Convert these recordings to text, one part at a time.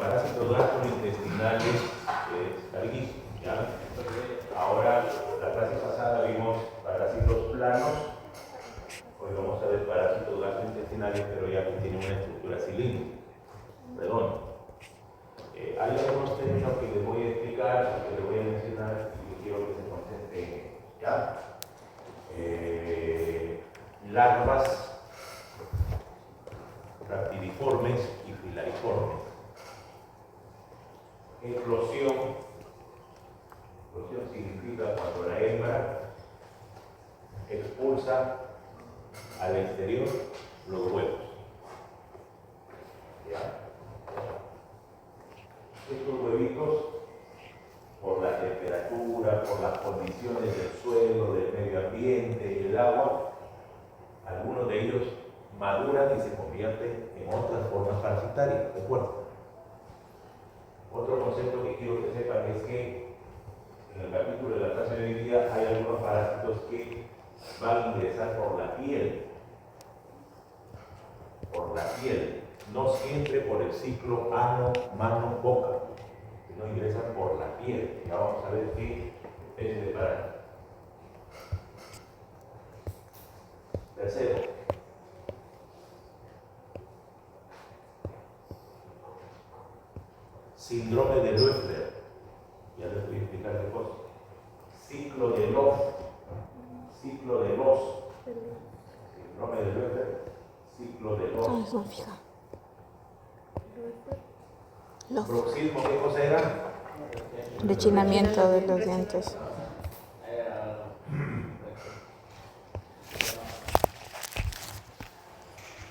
parásitos gastrointestinales es larguísimo, ¿ya? Ahora, la clase pasada vimos parásitos planos. Hoy vamos a ver parásitos gastrointestinales, pero ya que tienen una estructura cilíndrica, redonda. Hay algunos términos que les voy a explicar, que les voy a mencionar y que quiero que se concentren, ¿ya? Larvas raptidiformes y filariformes. Eclosión. Eclosión significa cuando la hembra expulsa al exterior los huevos. ¿Ya? Estos huevitos, por la temperatura, por las condiciones del suelo, del medio ambiente, el agua, algunos de ellos maduran y se convierten en otras formas parasitarias, ¿de acuerdo? Otro concepto que quiero que sepan es que en el capítulo de la clase de hoy día hay algunos parásitos que van a ingresar por la piel. Por la piel, no siempre por el ciclo ano, mano, boca, sino ingresan por la piel. Ya vamos a ver qué especie de parásito. Tercero, síndrome de Loeffler. Ya les voy a explicar qué cosa. Ciclo de Loff. Ciclo de Loss. Síndrome de Loeffler. Ciclo de Loss. No, fija. Bruxismo, ¿qué cosa era? Rechinamiento de los dientes.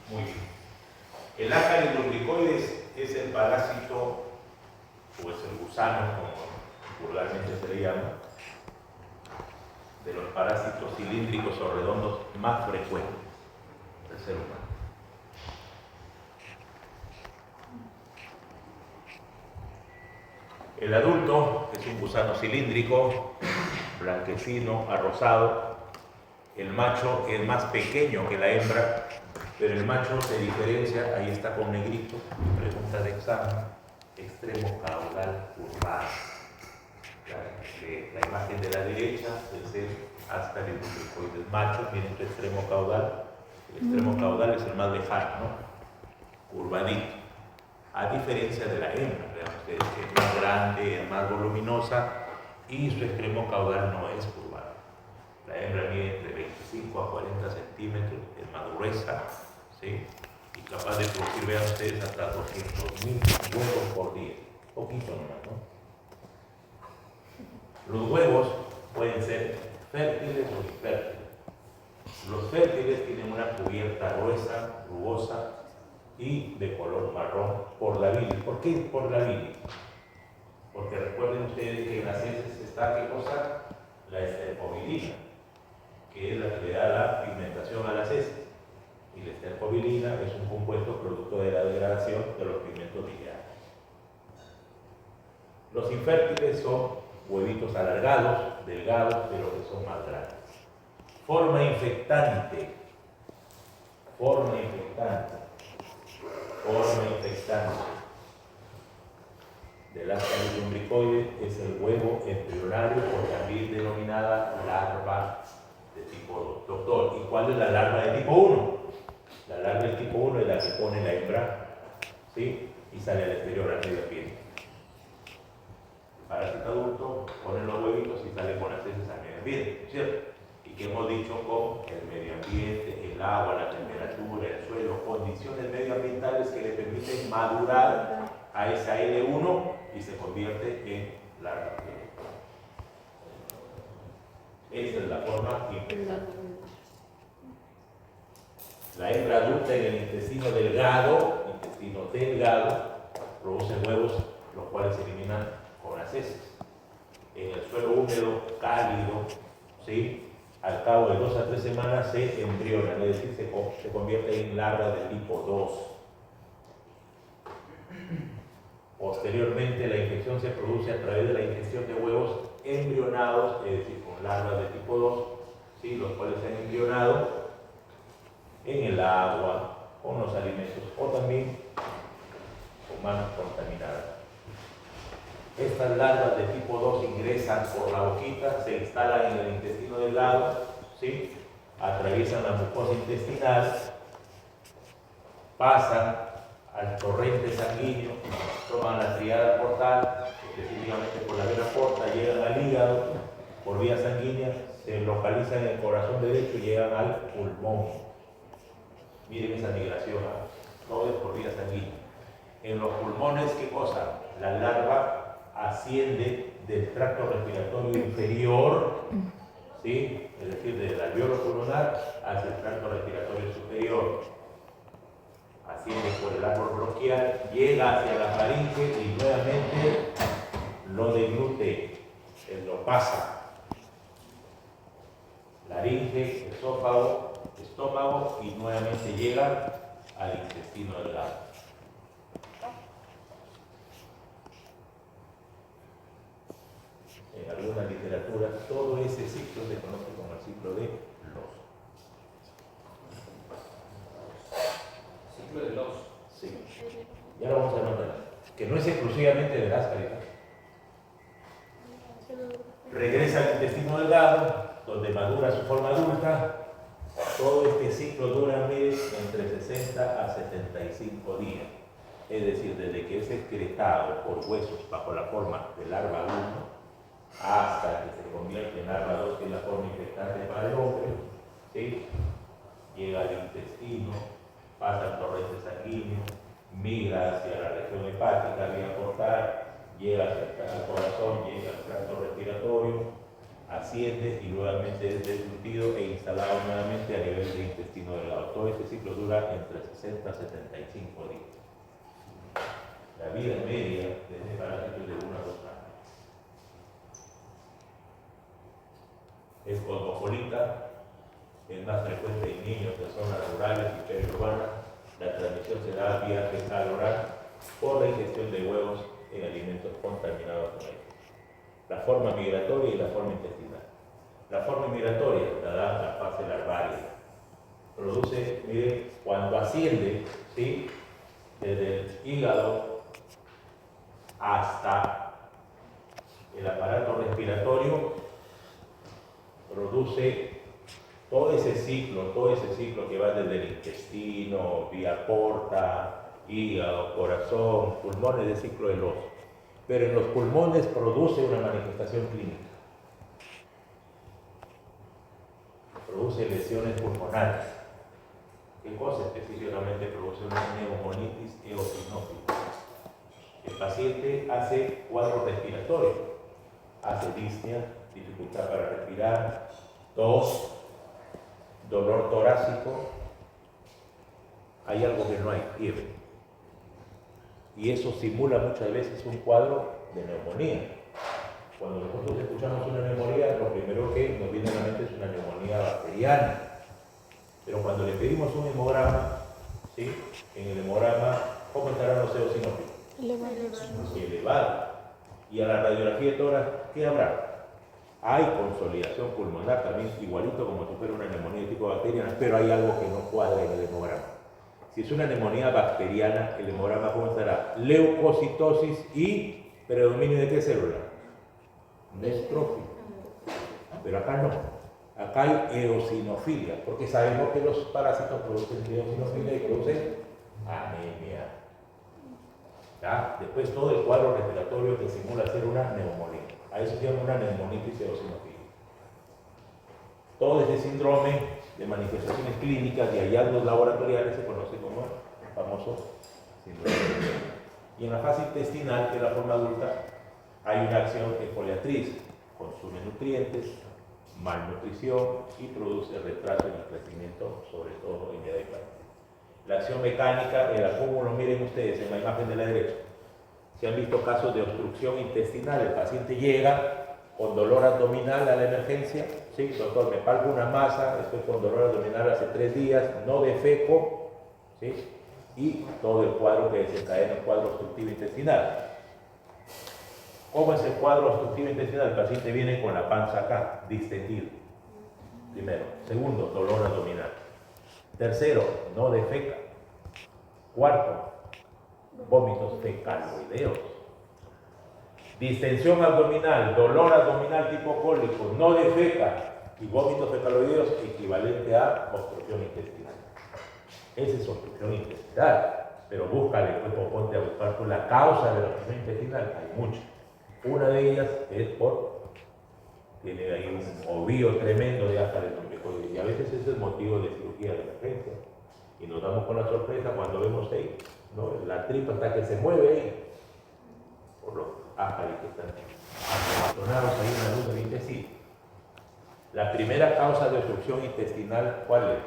Muy bien. El ácaris lumbricoides es el parásito, o es el gusano, como vulgarmente se le llama, de los parásitos cilíndricos o redondos más frecuentes del ser humano. El adulto es un gusano cilíndrico, blanquecino, arrosado. El macho es más pequeño que la hembra, pero el macho se diferencia, ahí está con negrito, pregunta de examen, extremo caudal curvado. La imagen de la derecha es el ácaris lumbricoides macho, tiene su extremo caudal. El extremo caudal es el más lejano, ¿no? Curvadito. A diferencia de la hembra, vean ustedes que es más grande, es más voluminosa y su extremo caudal no es curvado. La hembra mide entre 25 a 40 centímetros, es más gruesa, ¿sí? Y capaz de producir, vean ustedes, hasta 200.000 huevos por día. Poquito nomás, ¿no? Los huevos pueden ser fértiles o infértiles. Los fértiles tienen una cubierta gruesa, rugosa y de color marrón por la bilis. ¿Por qué por la bilis? Porque recuerden ustedes que en las heces está, ¿qué cosa? La estercobilina, que es la que le da la pigmentación a las heces. Y la estercobilina es un compuesto producto de la degradación de los pigmentos biliares. Los infértiles son huevitos alargados, delgados, pero que son más grandes. Forma infectante. Forma infectante del ácaris lumbricoides es el huevo embrionario, o también denominada larva de tipo 2. Doctor, ¿y cuál es la larva de tipo 1? La larva de tipo 1 es la que pone la hembra, ¿sí? Y sale al exterior, al medio ambiente. El parásito adulto pone los huevitos y sale con las heces al medio ambiente, ¿cierto? Y que hemos dicho con el medio ambiente, el agua, la temperatura, el suelo, condiciones medioambientales que le permiten madurar a esa L1 y se convierte en larva. Esa es la forma infectada. La hembra adulta en el intestino delgado, produce huevos, los cuales se eliminan con las heces. En el suelo húmedo, cálido, ¿sí? Al cabo de 2 a 3 semanas se embrionan, es decir, se convierte en larva de tipo 2. Posteriormente, la infección se produce a través de la ingestión de huevos embrionados, es decir, con larvas de tipo 2, ¿sí? Los cuales se han embrionado en el agua, con los alimentos o también con manos contaminadas. estas larvas de tipo 2 ingresan por la boquita, se instalan en el intestino delgado, ¿sí? Atraviesan la mucosa intestinal, pasan al torrente sanguíneo, toman la triada portal, específicamente por la vena porta, llegan al hígado, por vía sanguínea, se localizan en el corazón derecho y llegan al pulmón. Miren esa migración, todo es por vía sanguínea. En los pulmones, ¿qué cosa? La larva asciende del tracto respiratorio inferior, ¿sí? Es decir, del alveolo pulmonar hacia el tracto respiratorio superior. Asciende por el árbol bronquial, llega hacia la faringe y nuevamente lo deglute, lo pasa. Laringe, esófago, estómago y nuevamente llega al intestino delgado. En alguna literatura, todo ese ciclo se conoce como el ciclo de Los. Ciclo de Los. Sí. Ya lo vamos a notar. Que no es exclusivamente de las calidades. Regresa al intestino delgado, donde madura su forma adulta. Todo este ciclo dura entre 60 a 75 días. Es decir, desde que es excretado por huesos bajo la forma de larva 1 hasta que se convierte en larva 2, que es la forma infectante para el hombre, ¿sí? Llega al intestino, pasa al torrente sanguíneo, migra hacia la región hepática, vía portal, llega hacia el corazón, llega al tracto respiratorio, asciende y nuevamente es deglutido e instalado nuevamente a nivel del intestino delgado. Todo este ciclo dura entre 60 a 75 días. La vida media de este parásito es de 1 a 2 años. Es cosmopolita, es más frecuente en niños de zonas rurales y periurbanas. La transmisión se da vía fecal oral por la ingestión de huevos en alimentos contaminados con ellos. La forma migratoria y la forma intestinal. La forma migratoria la da la fase larvaria. Produce, miren, cuando asciende, ¿sí? Desde el hígado hasta el aparato respiratorio, produce todo ese ciclo que va desde el intestino, vía porta, hígado, corazón, pulmones, de ciclo de Los. Pero en los pulmones produce una manifestación clínica. Produce lesiones pulmonares. ¿Qué cosa específicamente produce una neumonitis eosinófila? El paciente hace cuadro respiratorio, hace disnea, dificultad para respirar, tos, dolor torácico. Hay algo que no hay, fiebre. Y eso simula muchas veces un cuadro de neumonía. Cuando nosotros escuchamos una neumonía, lo primero que nos viene a la mente es una neumonía bacteriana. Pero cuando le pedimos un hemograma, ¿sí? En el hemograma, ¿cómo estarán los eosinófilos? Elevados. Y a la radiografía de tórax, ¿qué habrá? Hay consolidación pulmonar también, igualito como si fuera una neumonía de tipo bacteriana, pero hay algo que no cuadra en el hemograma. Si es una neumonía bacteriana, el hemograma ¿cómo estará? Leucocitosis y predominio de qué célula? Neutrófilo. Pero acá no. Acá hay eosinofilia, porque sabemos que los parásitos producen eosinofilia y producen anemia. ¿Ya? Después todo el cuadro respiratorio que simula ser una neumonía. A eso se llama una neumonitis eosinofilia. Todo este síndrome de manifestaciones clínicas y hallazgos laboratoriales se conoce como el famoso síndrome de neumonía. Y en la fase intestinal, que es la forma adulta, hay una acción exfoliatriz, consume nutrientes, malnutrición y produce retraso en el crecimiento, sobre todo en edad infantil. La acción mecánica, el acúmulo, miren ustedes en la imagen de la derecha, se han visto casos de obstrucción intestinal, el paciente llega con dolor abdominal a la emergencia, sí, doctor, me palpo una masa, estoy con dolor abdominal hace 3 días, no defeco, ¿sí? Y todo el cuadro que desencadena el cuadro obstructivo intestinal. ¿Cómo es el cuadro obstructivo intestinal? El paciente viene con la panza acá, distendido. Primero. Segundo, dolor abdominal. Tercero, no defeca. Cuarto, vómitos fecaloideos. Distensión abdominal, dolor abdominal tipo cólico, no defeca y vómitos fecaloideos equivalente a obstrucción intestinal. Esa es obstrucción intestinal, pero búscale, pues, ponte a buscar por la causa de la obstrucción intestinal, hay muchas. Una de ellas es tiene ahí un ovío tremendo de ácaros lumbricoides y a veces ese es motivo de cirugía de emergencia. Y nos damos con la sorpresa cuando vemos ahí, ¿no? La tripa hasta que se mueve ahí, por los ácaros que están amontonados ahí en la luz del intestino. La primera causa de obstrucción intestinal, ¿cuál es?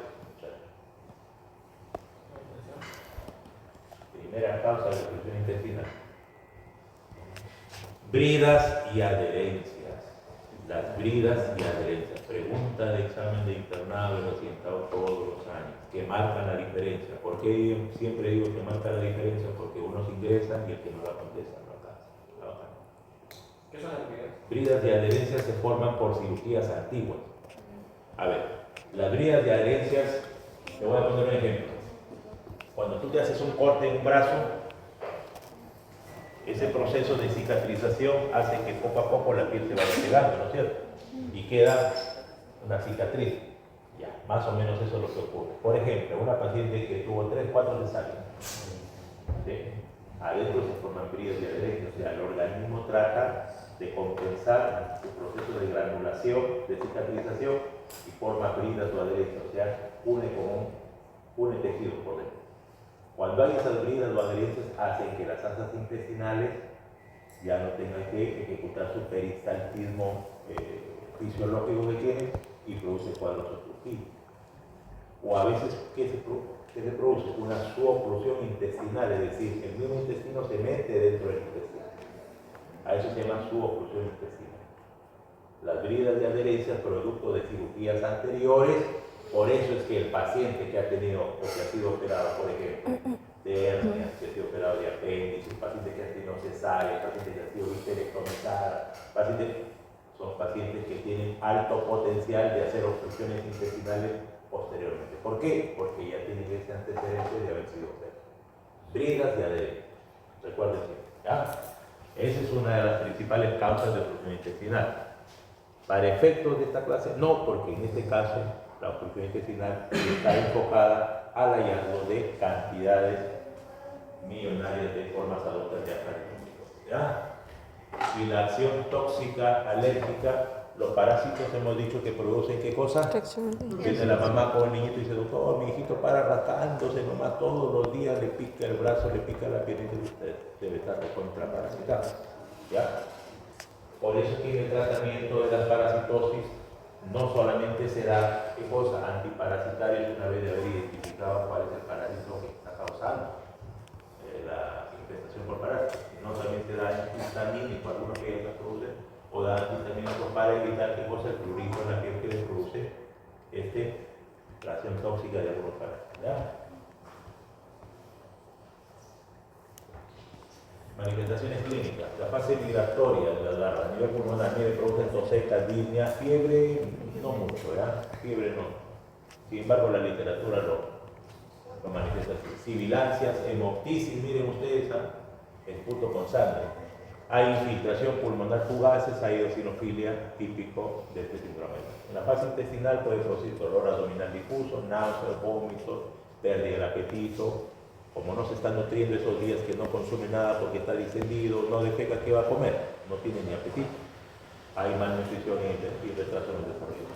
Primera causa de obstrucción intestinal. Bridas y adherencias. Las bridas y adherencias. Pregunta de examen de internado y recientado todos los años, que marcan la diferencia. ¿Por qué siempre digo que marcan la diferencia? Porque unos ingresan y el que no la contesta no alcanza. ¿Qué son las bridas? Bridas y adherencias se forman por cirugías antiguas. A ver, las bridas y adherencias, te voy a poner un ejemplo. Cuando tú te haces un corte en un brazo, ese proceso de cicatrización hace que poco a poco la piel se vaya pegando, ¿no es cierto? Y queda una cicatriz. Ya, más o menos eso es lo que ocurre. Por ejemplo, una paciente que tuvo 3, 4 cesáreas, ¿sí? Adentro se forman bridas y adherencias, o sea, el organismo trata de compensar su proceso de granulación, de cicatrización, y forma bridas o adherencias, o sea, une tejido por dentro. Cuando hay esas bridas o adherencias, hacen que las asas intestinales ya no tengan que ejecutar su peristaltismo fisiológico que tienen y produce cuadros obstructivos. O a veces, ¿qué se produce? Una suboclusión intestinal, es decir, el mismo intestino se mete dentro del intestino. A eso se llama suboclusión intestinal. Las bridas de adherencia, producto de cirugías anteriores. Por eso es que el paciente que ha tenido o que ha sido operado, por ejemplo, de hernia, que ha sido operado de apéndice, el paciente que ha tenido cesárea, el paciente que ha sido histerectomizada, son pacientes que tienen alto potencial de hacer obstrucciones intestinales posteriormente. ¿Por qué? Porque ya tienen ese antecedente de haber sido operados. Bridas de adherencia. Recuerden siempre, ¿ya? Esa es una de las principales causas de obstrucción intestinal. Para efectos de esta clase, no, porque en este caso la obstrucción intestinal está enfocada al hallazgo de cantidades millonarias de formas adultas de ácaros lumbricoides, ¿ya? Y la acción tóxica alérgica, los parásitos hemos dicho que producen ¿qué cosa? Viene la mamá con el niñito y dice, doctor, mi hijito para rascándose nomás todos los días, le pica el brazo, le pica la piel y usted debe estar contraparasitado, ¿ya? Por eso que en el tratamiento de la parasitosis no solamente será ¿qué cosa? Antiparasitario una vez de haber identificado cuál es el parásito que está causando la infestación por parásitos, sino también será antihistamínico, algunos que ellos producen, o da antihistamínico para evitar ¿qué cosa? El prurito en la piel que le produce la acción tóxica de algunos parásitos, ¿ya? Manifestaciones clínicas. La fase migratoria de la larva a nivel pulmonar, le produce tos seca, disnea, fiebre, no mucho, ¿ya? Fiebre no. Sin embargo, la literatura lo manifiesta así. Sibilancias, hemoptisis, miren ustedes, el punto con sangre. Hay infiltración pulmonar fugaces, hay eosinofilia típico de este síndrome. En la fase intestinal puede producir dolor abdominal difuso, náuseas, vómitos, pérdida del apetito. Como no se está nutriendo esos días que no consume nada porque está distendido, no defeca, ¿qué va a comer? No tiene ni apetito. Hay malnutrición y retraso en el desarrollo.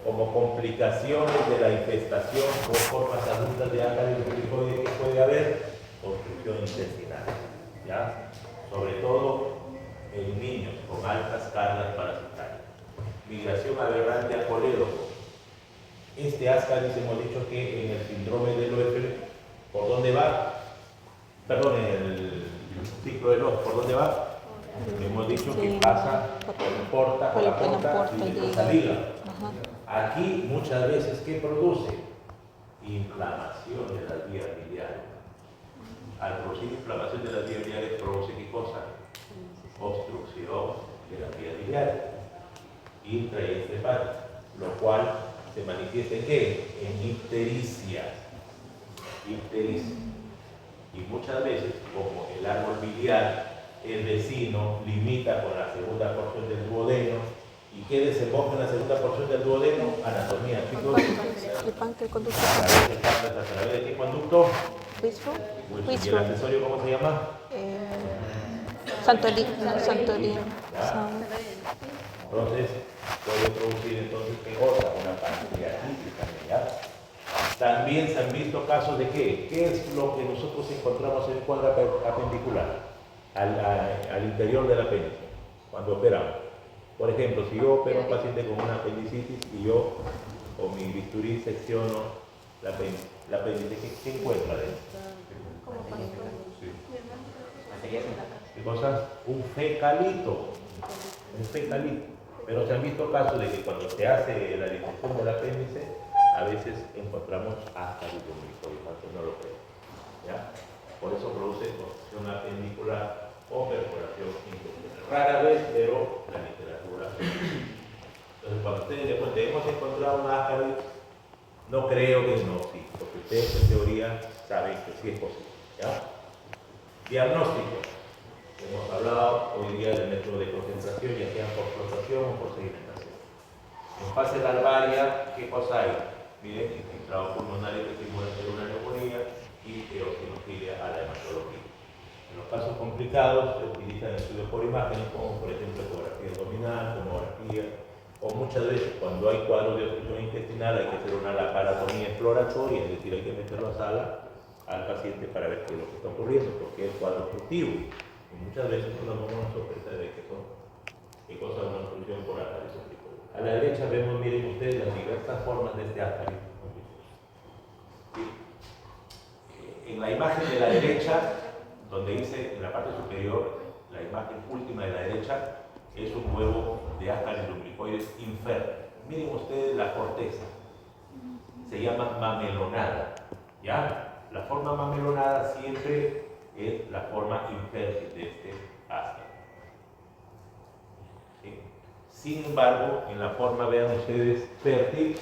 Como complicaciones de la infestación por formas adultas de ácaros lumbricoides que puede haber, obstrucción intestinal, ¿ya? Sobre todo en niños con altas cargas parasitarias. Migración aberrante al colédoco. Este Ascaris hemos dicho que en el síndrome de Loeffler, ¿por dónde va? Perdón, en el ciclo de Loeffler, ¿por dónde va? Hemos dicho que pasa por la porta y después al hígado. Aquí muchas veces, ¿qué produce? Inflamación de las vías biliares. Al producir inflamación de las vías biliares, ¿produce qué cosa? Obstrucción de las vías biliares, intra y extrahepática, lo cual se manifiesta ¿en qué? En ictericia. Y muchas veces, como el árbol biliar el vecino limita con la segunda porción del duodeno. ¿Y qué desemboca en la segunda porción del duodeno? Anatomía. El panque conductor. ¿A través de qué conducto? Whisper. ¿Y el accesorio cómo se llama? Santorini. ¿Ya? Entonces, puede producir entonces, ¿qué cosa? Una pancreatitis también, ¿ya? También se han visto casos de ¿qué es lo que nosotros encontramos en el cuadro apendicular? Al interior del apéndice, cuando operamos. Por ejemplo, si yo opero a un paciente con una apendicitis y yo con mi bisturí secciono la apéndice, ¿qué encuentra dentro? Sí. ¿Qué cosa? Un fecalito. Pero se han visto casos de que cuando se hace la disección del apéndice, a veces encontramos hasta el lumbricoide, aunque no lo creo. ¿Ya? Por eso produce obstrucción apendicular o perforación intestinal. Rara vez, pero la literatura. Entonces, cuando ustedes le cuenten, hemos encontrado un ácaris, no creo que no, sí, porque ustedes en teoría saben que sí es posible. ¿Ya? Diagnóstico. Hemos hablado hoy día del método de concentración, ya sea por flotación o por sedimentación. En fase larvaria, ¿qué cosa hay? Miren, infiltrado pulmonar que simula ser una neumonía y eosinofilia a la hematología. En los casos complicados se utilizan estudios por imágenes, como por ejemplo ecografía abdominal, tomografía, o muchas veces cuando hay cuadros de obstrucción intestinal hay que hacer una laparotomía exploratoria, es decir, hay que meterlo a sala al paciente para ver qué es lo que está ocurriendo, porque es cuadro obstructivo. Y muchas veces nos damos una sorpresa de qué cosa es una obstrucción por ácaris umbilicoides. A la derecha vemos, miren ustedes, las diversas formas de este ácaris umbilicoide. En la imagen de la derecha, donde dice en la parte superior, la imagen última de la derecha, es un huevo de ácaris umbilicoides inferno. Miren ustedes la corteza, se llama mamelonada, ¿ya? La forma mamelonada siempre es la forma infértil de este ácaris. ¿Sí? Sin embargo, en la forma, vean ustedes, fértil,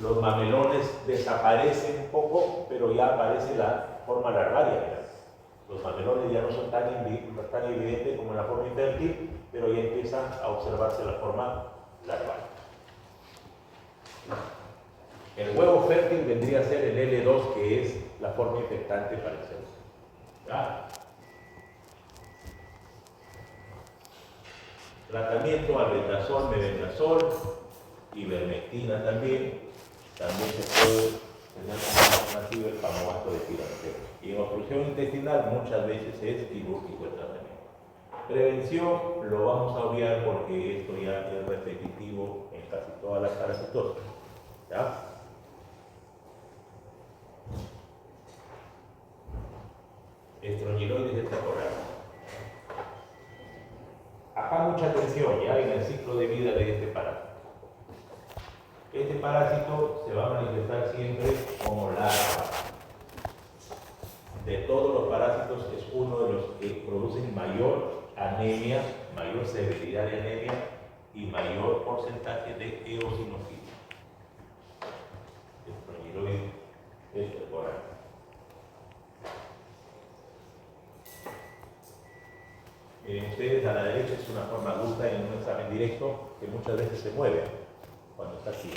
los mamelones desaparecen un poco, pero ya aparece la forma larvaria. ¿Verdad? Los mamelones ya no son tan evidentes como en la forma infértil, pero ya empiezan a observarse la forma larvaria. El huevo fértil vendría a ser el L2, que es la forma infectante para el ser humano. ¿Ya? Tratamiento: albendazol, mebendazol, ivermectina también. También se puede tener como alternativo el famoso de tirantero. Y en obstrucción intestinal muchas veces es quirúrgico el tratamiento. Prevención lo vamos a obviar porque esto ya es repetitivo en casi todas las parasitosis. ¿Ya? Estrongiloides extracorales. Acá mucha atención ya en el ciclo de vida de este parásito. Este parásito se va a manifestar siempre como larva. De todos los parásitos es uno de los que producen mayor anemia, mayor severidad de anemia y mayor porcentaje de eosinofilia. Estrongiloides extracorales. Miren ustedes, a la derecha es una forma adulta en un examen directo que muchas veces se mueve cuando está aquí.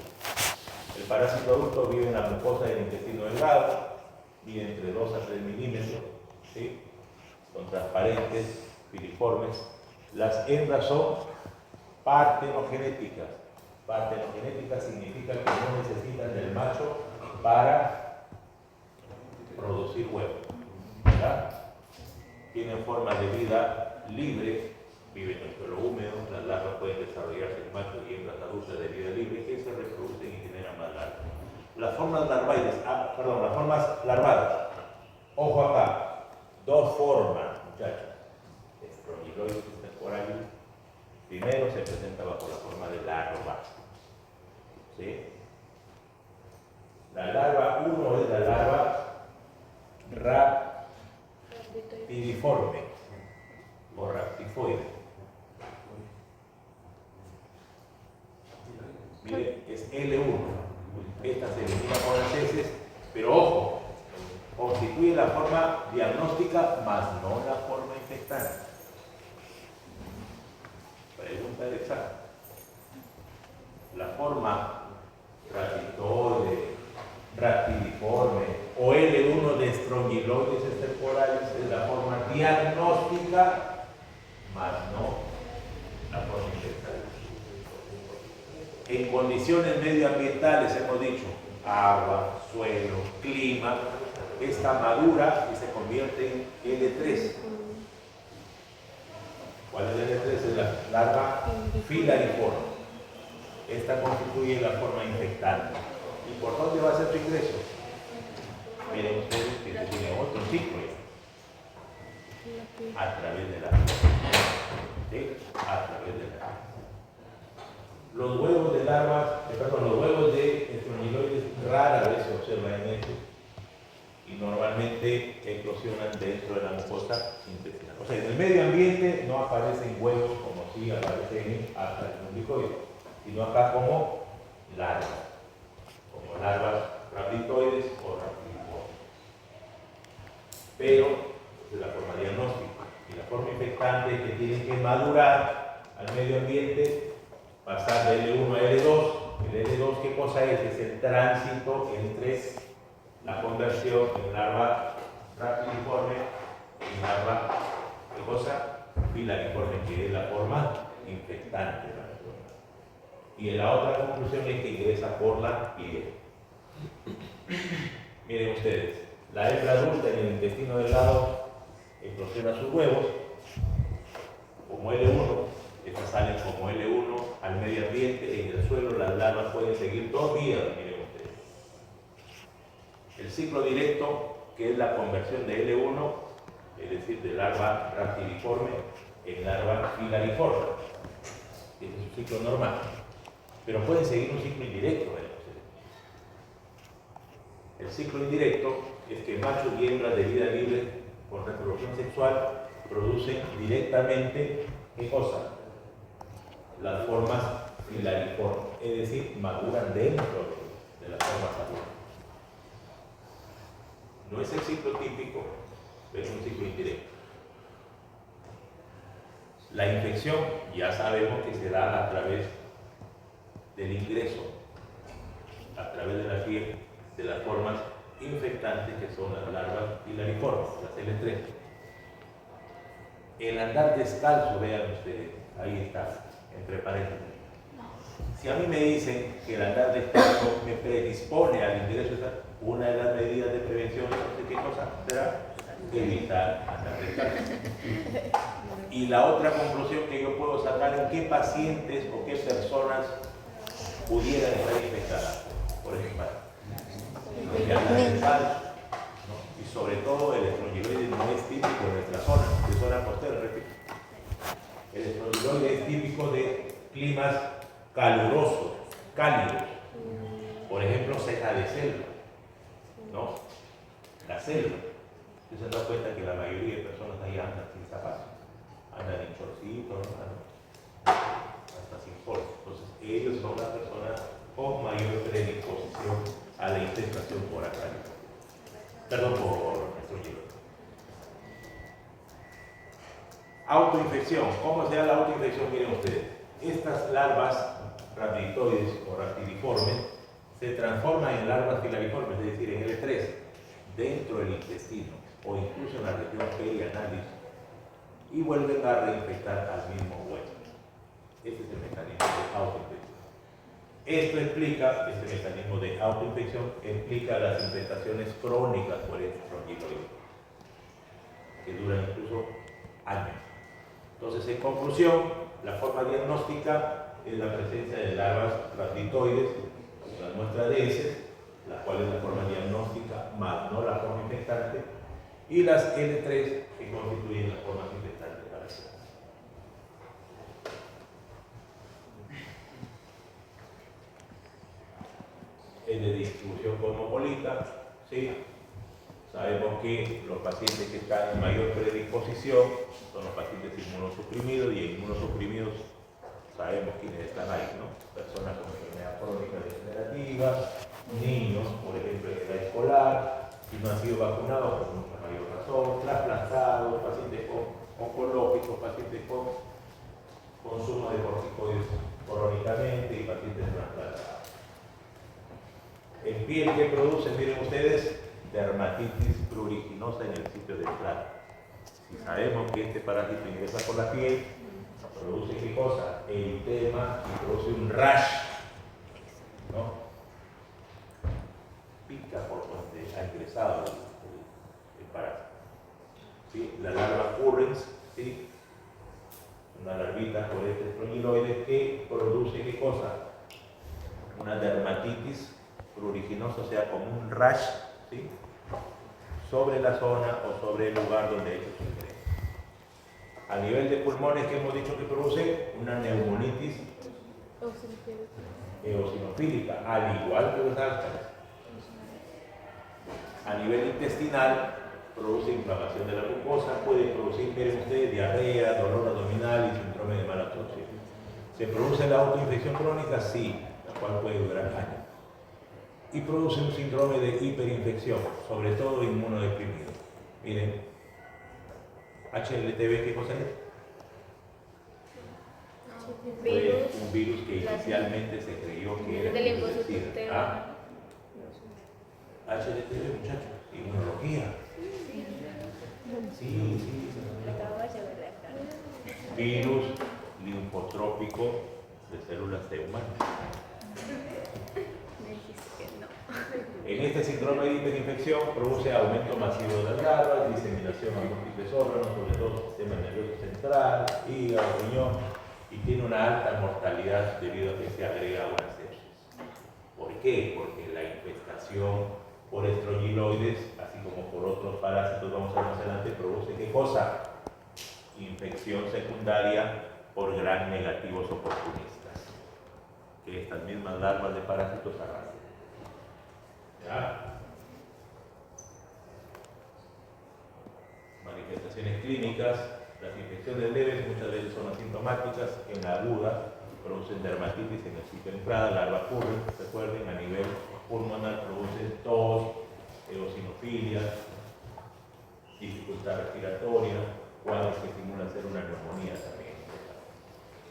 El parásito adulto vive en la mucosa del intestino delgado, vive entre 2 a 3 milímetros, ¿sí? Son transparentes, filiformes. Las hembras son partenogenéticas. Partenogenéticas significa que no necesitan del macho para producir huevos. ¿Ya? Tienen forma de vida libre, viven en suelo húmedo, las larvas pueden desarrollarse en machos y hembras adultas de vida libre que se reproducen y generan más larvas. Las formas larvales, las formas larvales, ojo acá, 2 formas, muchachos. Estrongiloides extracorales, primero se presenta bajo la forma de larva. ¿Sí? La larva 1 es la larva rapidiforme o raptifoide. Miren, es L1. Esta se elimina por las heces, pero ojo, constituye la forma diagnóstica, más no la forma infectante. Pregunta del examen. La forma rhabditoide, rhabdiforme o L1 de estrongiloides esterporales es la forma diagnóstica, más no la forma infectada. En condiciones medioambientales hemos dicho agua, suelo, clima, esta madura y se convierte en L3. ¿Cuál es L3? Es la larva filariforme. Esta constituye la forma infectante. ¿Y por dónde va a ser su ingreso? Miren ustedes que tiene otro ciclo ya. A través de la ¿sí? A través de la los huevos de larvas, los huevos de estrongiloides rara vez se observan en ellos y normalmente eclosionan dentro de la mucosa intestinal. O sea, en el medio ambiente no aparecen huevos como si aparecen hasta el umbilicoide, sino acá como larvas rhabditoides o rhabdiformes. Pero es la forma diagnóstica y la forma infectante que tienen que madurar al medio ambiente, pasar de L1 a L2. El L2, ¿qué cosa es? Es el tránsito entre la conversión en larva rhabdiforme y larva, ¿qué cosa? Filariforme, que es la forma infectante. Y la otra conclusión es que ingresa por la piel. Miren ustedes, la hembra adulta en el intestino delgado eclosiona sus huevos como L1, estas salen como L1 al medio ambiente, en el suelo las larvas pueden seguir 2 días, miren ustedes. El ciclo directo, que es la conversión de L1, es decir, de larva rhabdiforme en larva filariforme. Ese es su ciclo normal. Pero pueden seguir un ciclo indirecto. El ciclo indirecto es que machos y hembras de vida libre con reproducción sexual producen directamente, ¿qué cosa? Las formas filariformes, es decir, maduran dentro de las formas adultas. No es el ciclo típico, pero es un ciclo indirecto. La infección ya sabemos que se da a través del ingreso, a través de la piel, de las formas infectantes que son las larvas filariformes, las L3. El andar descalzo, vean ustedes, ahí está, entre paréntesis. Si a mí me dicen que el andar descalzo me predispone al ingreso, una de las medidas de prevención, no sé qué cosa será, evitar andar descalzo. Y la otra conclusión que yo puedo sacar es qué pacientes o qué personas pudieran estar infectadas por ejemplo. Los que andan descalzo, ¿no? Y sobre todo el estrongiloide no es típico de nuestra zona, de zona costera, repito. El estrongiloide es típico de climas calurosos, cálidos. Por ejemplo, ceja de selva, ¿no? La selva. ¿Ustedes se han dado cuenta que la mayoría de personas ahí andan sin zapatos? Andan en chorcitos, ¿no? Hasta sin polo. Entonces, ellos son las personas con mayor predisposición a la infestación por acálido. Perdón, por estrongiloide. Autoinfección. ¿Cómo se da la autoinfección? Miren ustedes. Estas larvas rhabditoides o rhabdiformes se transforman en larvas filariformes, es decir, en L3, dentro del intestino o incluso en la región perianal y vuelven a reinfectar al mismo hueso. Este es el mecanismo de autoinfección. Este mecanismo de autoinfección implica las infestaciones crónicas por el estrongiloide, que duran incluso años. Entonces, en conclusión, la forma diagnóstica es la presencia de larvas rhabditoides, las muestras de heces, la cual es la forma diagnóstica, más no la forma infectante, y las L3 que constituyen la forma infectante para sí. Es de distribución cosmopolita, ¿sí? Sabemos que los pacientes que están en mayor predisposición son los pacientes inmunosuprimidos, y en inmunosuprimidos sabemos quiénes están ahí, ¿no? Personas con enfermedad crónica degenerativa, niños, por ejemplo, en edad escolar, si no han sido vacunados por mucha mayor razón, trasplantados, pacientes oncológicos, pacientes con consumo de corticoides crónicamente y pacientes trasplantados. En piel, ¿qué produce? Miren ustedes, dermatitis pruriginosa en el sitio del plato. Si sabemos que este parásito ingresa por la piel, produce ¿qué cosa? Eritema y produce un rash, ¿no? Pica por donde ha ingresado el parásito. ¿Sí? La larva currens, ¿sí? Una larvita por este estrongiloide que produce ¿qué cosa? Una dermatitis pruriginosa, o sea, como un rash, ¿sí? Sobre la zona o sobre el lugar donde ha hecho su ingreso. A nivel de pulmones, que hemos dicho que produce una neumonitis eosinofílica, al igual que los álcalis. A nivel intestinal, produce inflamación de la mucosa, puede producir, miren ustedes, diarrea, dolor abdominal y síndrome de mala absorción. ¿Se produce la autoinfección crónica? Sí, la cual puede durar años. Y produce un síndrome de hiperinfección, sobre todo inmunodeprimido. Miren, HLTV, ¿qué cosa es? Fue un virus que inicialmente se creyó que era SIDA. HLTV, muchachos, inmunología. Sí. Virus linfotrópico de células T humanas. En este síndrome de hiperinfección produce aumento masivo de las larvas, diseminación a múltiples órganos, sobre todo sistema nervioso central, hígado, riñón, y tiene una alta mortalidad debido a que se agrega una sepsis. ¿Por qué? Porque la infestación por estrongiloides, así como por otros parásitos, vamos a ver más adelante, produce ¿qué cosa? Infección secundaria por gram negativos oportunistas, que estas mismas larvas de parásitos arrastran. ¿Ya? Manifestaciones clínicas, las infecciones leves muchas veces son asintomáticas, en la aguda producen dermatitis en el sitio de entrada, larva currens, recuerden, a nivel pulmonar produce tos, eosinofilia, dificultad respiratoria, cuadros que simulan ser una neumonía también.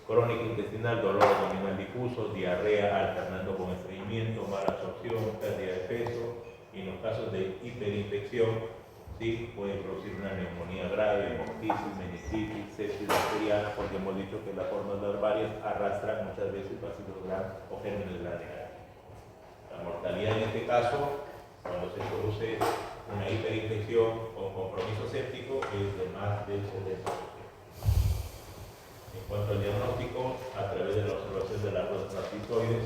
Crónica intestinal, dolor abdominal difuso, diarrea alternando con estreñimiento, mala absorción, pérdida de peso, y en los casos de hiperinfección, sí, puede producir una neumonía grave, hemoptisis, meningitis, sepsis bacteriana, porque hemos dicho que las formas larvarias arrastran muchas veces bacilos gram o gérmenes gram negativos. La mortalidad en este caso, cuando se produce una hiperinfección o compromiso séptico, es de más del 70%. En cuanto al diagnóstico, a través de la observación de las ratizoides,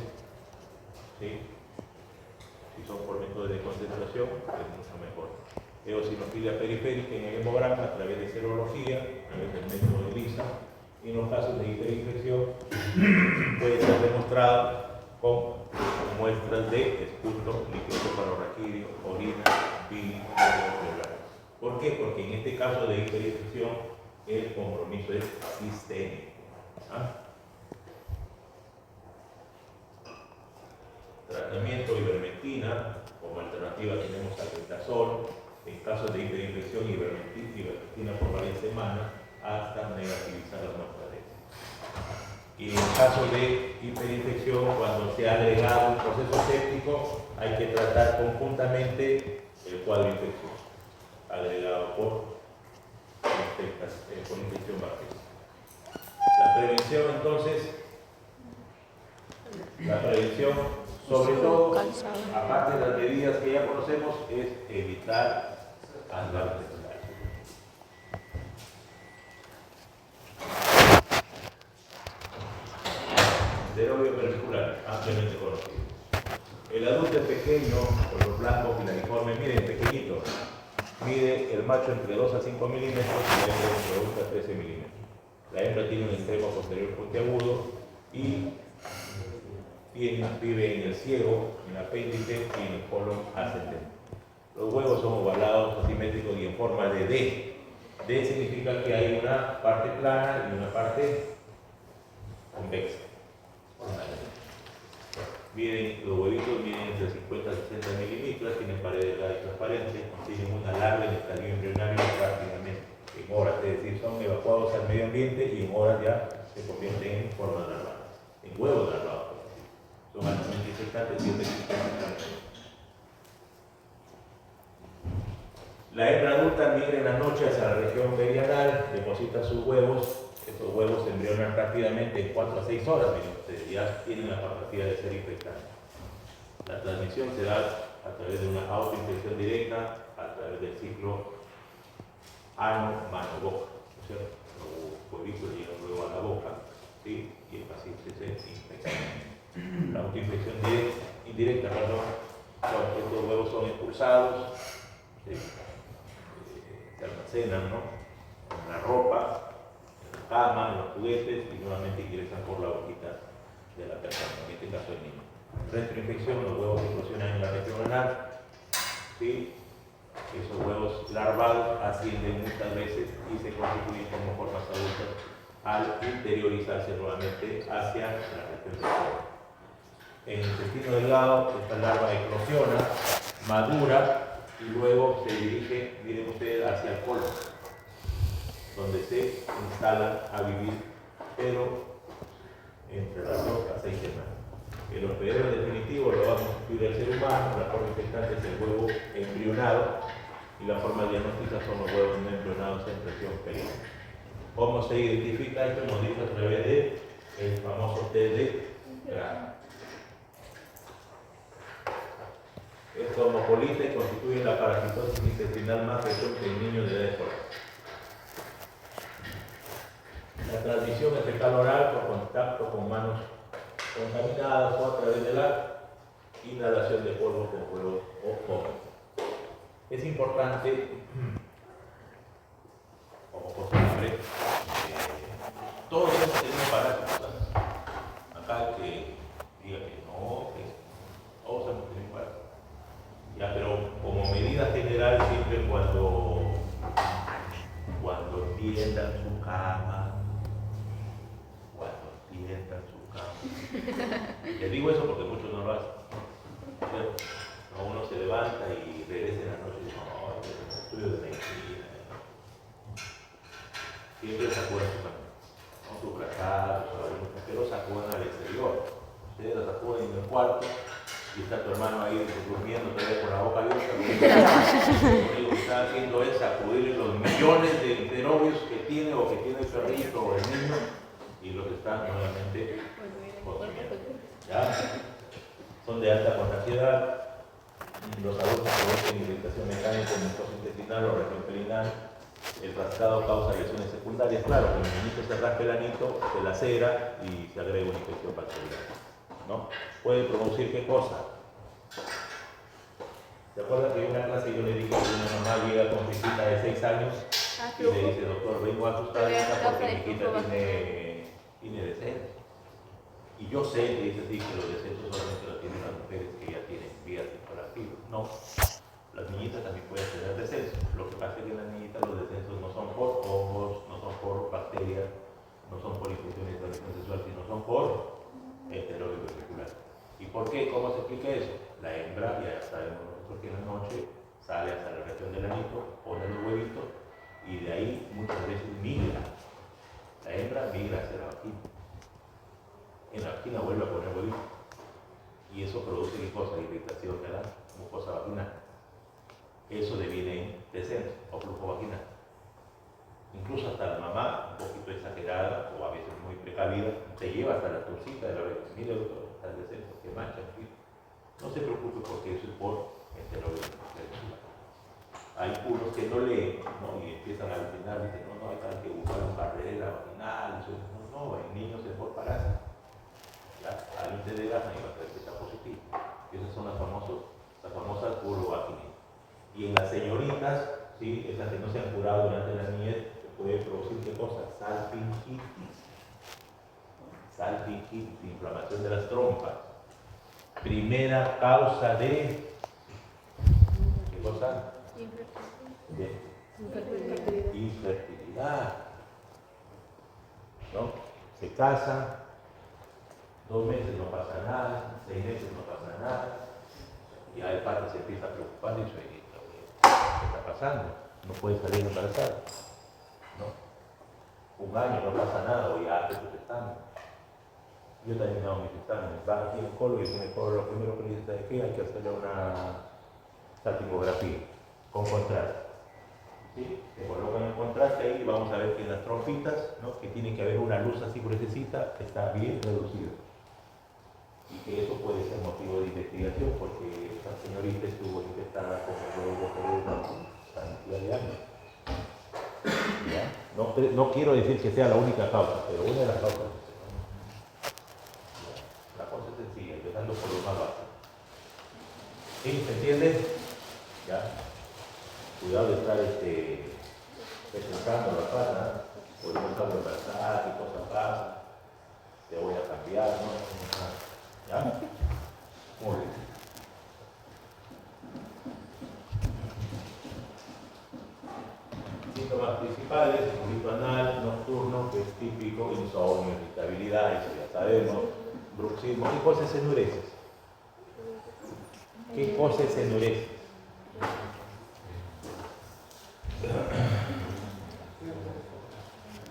¿sí? Si son por métodos de concentración, es mucho mejor. Eosinofilia periférica en el hemograma a través de serología, a través del método de ELISA, y en los casos de hiperinfección puede ser demostrado con muestras de esputo, líquido cefalorraquídeo, orina, bilis, y ¿por qué? Porque en este caso de hiperinfección el compromiso es sistémico. Tratamiento: ivermectina, como alternativa tenemos albendazol, en casos de hiperinfección ivermectina por varias semanas hasta negativizar las muestras de heces. Y en caso de hiperinfección, cuando se ha agregado un proceso séptico, hay que tratar conjuntamente el cuadro infeccioso, agregado por infección bacteriana. La prevención, entonces, sobre todo, aparte de las medidas que ya conocemos, es evitar andar descalzo. Esteroides vesiculares, ampliamente conocidos. El adulto es pequeño, color blanco, filariforme, miren, pequeñito. Mide el macho entre 2 a 5 milímetros y la hembra entre 11 a 13 milímetros. La hembra tiene un extremo posterior puntiagudo y vive en el ciego, en el apéndice y en el colon ascendente. Los huevos son ovalados, asimétricos y en forma de D. D significa que hay una parte plana y una parte convexa. Los huevitos miden entre 50 a 60 milímetros, tienen paredes transparentes, tienen una larga en el estadio embrionario rápidamente, en horas, es decir, son evacuados al medio ambiente y en horas ya se convierten en formas larvales, en huevos larvados. Son altamente infectantes y resistentes. La hembra adulta migra en la noche hacia la región perianal, deposita sus huevos. Estos huevos se embrionan rápidamente en 4 a 6 horas, miren ustedes, ya tienen la capacidad de ser infectados. La transmisión se da a través de una autoinfección directa, a través del ciclo ano-mano-boca, ¿no es cierto? Los huevitos llegan luego a la boca, ¿sí? Y el paciente se infecta. La autoinfección indirecta, estos huevos son expulsados, se almacenan, ¿no? En la ropa, en la cama, en los juguetes y nuevamente ingresan por la boquita de la persona, en este caso el niño. Retroinfección, los huevos eclosionan en la región anal, ¿sí? Esos huevos larvados ascienden muchas veces y se constituyen como formas adultas al interiorizarse nuevamente hacia la región del colon. En el intestino delgado, esta larva eclosiona, madura y luego se dirige, miren ustedes, hacia el colon, donde se instalan a vivir, pero entre las 2 a 6 semanas. El hospedero definitivo lo va a constituir el ser humano, la forma infectante es el huevo embrionado y la forma diagnóstica son los huevos no embrionados en presión perianal. ¿Cómo se identifica esto? Hemos dicho a través de el famoso test de Gram. Estos homocolites constituyen la parasitosis intestinal más frecuente en niños de edad escolar. La transmisión es fecal oral por contacto con manos contaminadas o a través de la inhalación de polvo con huevos o jóvenes. Es importante, como costumbre, todos hemos tenido parásitos. Acá que diga que no, que todos hemos tenido parásitos. Ya, pero como medida general, siempre cuando tiendan su cama, les digo eso porque muchos no lo hacen. ¿No? Uno se levanta y regresa en la noche y dice, no, es un estudio de medicina. Siempre sacuden su cama, ¿no? Sus fracasos, pero sacuden al exterior. Ustedes la sacuden en el cuarto y está tu hermano ahí durmiendo todavía con la boca abierta. Lo que está haciendo es sacudir los millones de novios que tiene o que tiene el perrito o el niño y los está nuevamente consumiendo. ¿Ya? Son de alta contagiedad. Los adultos producen irritación mecánica en el mucosa intestinal o región perianal. El rascado causa lesiones secundarias. Claro, cuando el niñito se rasca el anito, se lacera y se agrega una infección bacteriana, ¿no? Puede producir ¿qué cosa? ¿Se acuerdan que en una clase yo le dije que una mamá llega con su hijita de 6 años y le dice, doctor, vengo a asustar porque mi hijita tiene descenso? Y yo sé que dice así que los descensos solamente los tienen las mujeres que ya tienen vías sexuales. No, las niñitas también pueden tener descensos. Lo que pasa es que en las niñitas los descensos no son por hongos, no son por bacterias, no son por infecciones de transmisión sexual, sino son por heteroide vesicular. ¿Y por qué? ¿Cómo se explica eso? La hembra, ya sabemos nosotros que en la noche sale hasta la región del anito, pone los huevitos y de ahí muchas veces migra. La hembra migra hacia la vagina. En la vagina vuelve a poner huevitos. Y eso produce ¿qué cosa? Irritación de la mucosa vaginal. Eso deviene en descenso o flujo vaginal. Incluso hasta la mamá, un poquito exagerada o a veces muy precavida, te lleva hasta la torcita de la oreja. Mire, doctor, está el descenso, que mancha aquí. No se preocupe porque eso es por heteroide vesicular. Hay unos que no leen, ¿no? Y empiezan a alucinar, dicen, no, hay que buscar un barrera vaginal. No, en niños es por parásito. Alguien te de gas y va a ser que está positivo. Esas son las famosas urovaginitis. Y en las señoritas, ¿sí? Esas que no se han curado durante la niñez, se puede producir ¿qué cosa? Salpingitis. Salpingitis, inflamación de las trompas. Primera causa de ¿qué cosa? De infertilidad. ¿No? Se casan. 2 meses no pasa nada, 6 meses no pasa nada, y ya el padre se empieza a preocupar y dice, ¿qué está pasando? No puede salir embarazada, ¿no? un año, no pasa nada, o ya hace tus exámenes. Yo también hago mis exámenes. Vas al ginecólogo y el ginecólogo lo primero que le dice es que hay que hacerle una salpingografía con contraste. ¿Sí? Se colocan el contraste ahí y vamos a ver que en las trompitas, ¿no? Que tiene que haber una luz así gruesecita, está bien reducida. Y que eso puede ser motivo de investigación porque esta señorita estuvo infectada con el huevo por una cantidad de años. ¿Ya? No quiero decir que sea la única causa, pero una de las causas es esa. La cosa es sencilla, empezando por lo más básico. ¿Sí? ¿Se entiende? ¿Ya? Cuidado de estar presentando la pata, porque no estamos embarazadas y cosas pasan, te voy a cambiar, ¿no? ¿Ya? Muy bien. Síntomas principales, prurito anal, nocturno, que es típico, insomnio, irritabilidad, eso ya sabemos, bruxismo. ¿Qué cosa es enuresis? ¿Qué cosa es enuresis?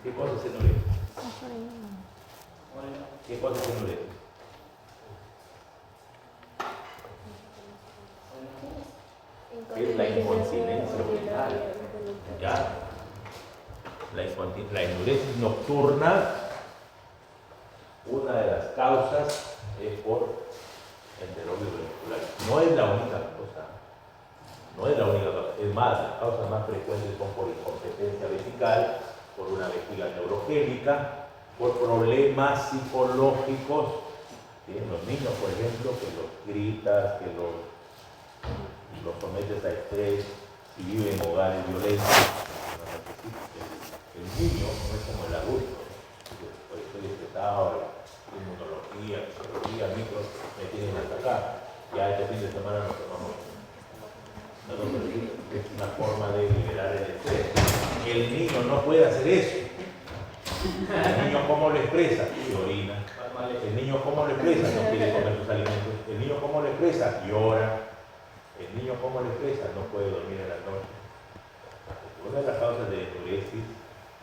¿Qué cosa es enuresis? ¿Qué cosa es enuresis? Es la incontinencia urinaria. ¿Ya? La enuresis nocturna, una de las causas es por enterobio ventricular. No es la única cosa. No es la única causa. Es más, las causas más frecuentes son por incompetencia vesical, por una vejiga neurogénica, por problemas psicológicos. ¿Sí? Los niños, por ejemplo, que los gritas, que los sometes a estrés, si viven en hogares violentos, el niño no es como el adulto. Pues estoy estresado, inmunología, psicología, micro, me tienen hasta acá. Ya este fin de semana nos tomamos. Es una forma de liberar el estrés. El niño no puede hacer eso. El niño, ¿cómo lo expresa? Orina. El niño, ¿cómo lo expresa? No quiere comer sus alimentos. El niño, ¿cómo lo expresa? Llora. El niño, ¿cómo lo expresa? No puede dormir en la noche. Una de las causas de enuresis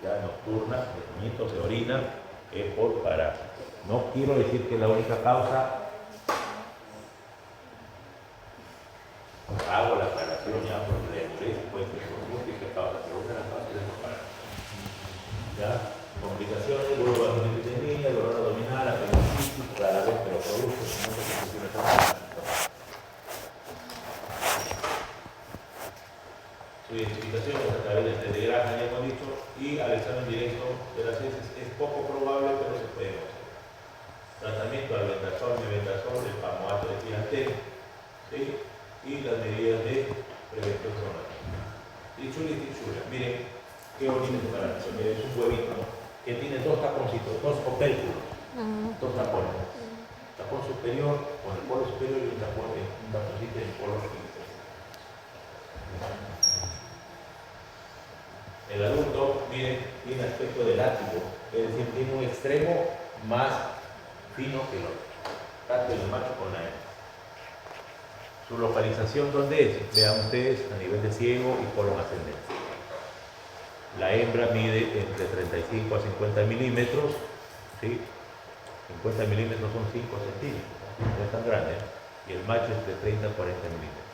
ya nocturna, de niñitos de orina, es por parar. No quiero decir que es la única causa. Hago la aclaración ya porque la enuresis puede ser por múltiples causas, pero una de las causas es por parar. ¿Ya? Complicaciones, dolor abdominal en línea, dolor abdominal, apendicitis, rara vez que lo produce, no se funciona tan. Su identificación es a través del test de Graham, ya hemos dicho, y al examen directo de las heces es poco probable, pero se puede hacer. Tratamiento al albendazol, el pamoato de tirantel, ¿sí? Y las medidas de prevención traumática. Trichula. Miren qué bonito es para eso. Miren, es un huevito, ¿no? Que tiene dos taponcitos, dos opérculos, dos tapones. Tapón superior con el polo superior y un taponcito en el polo inferior. El adulto, miren, tiene aspecto de látigo, es decir, tiene un extremo más fino que el otro, tanto el macho con la hembra. Su localización, ¿dónde es? Vean ustedes, a nivel de ciego y colon ascendente. La hembra mide entre 35 a 50 milímetros, ¿sí? 50 milímetros son 5 centímetros, no es tan grande, y el macho es de 30 a 40 milímetros.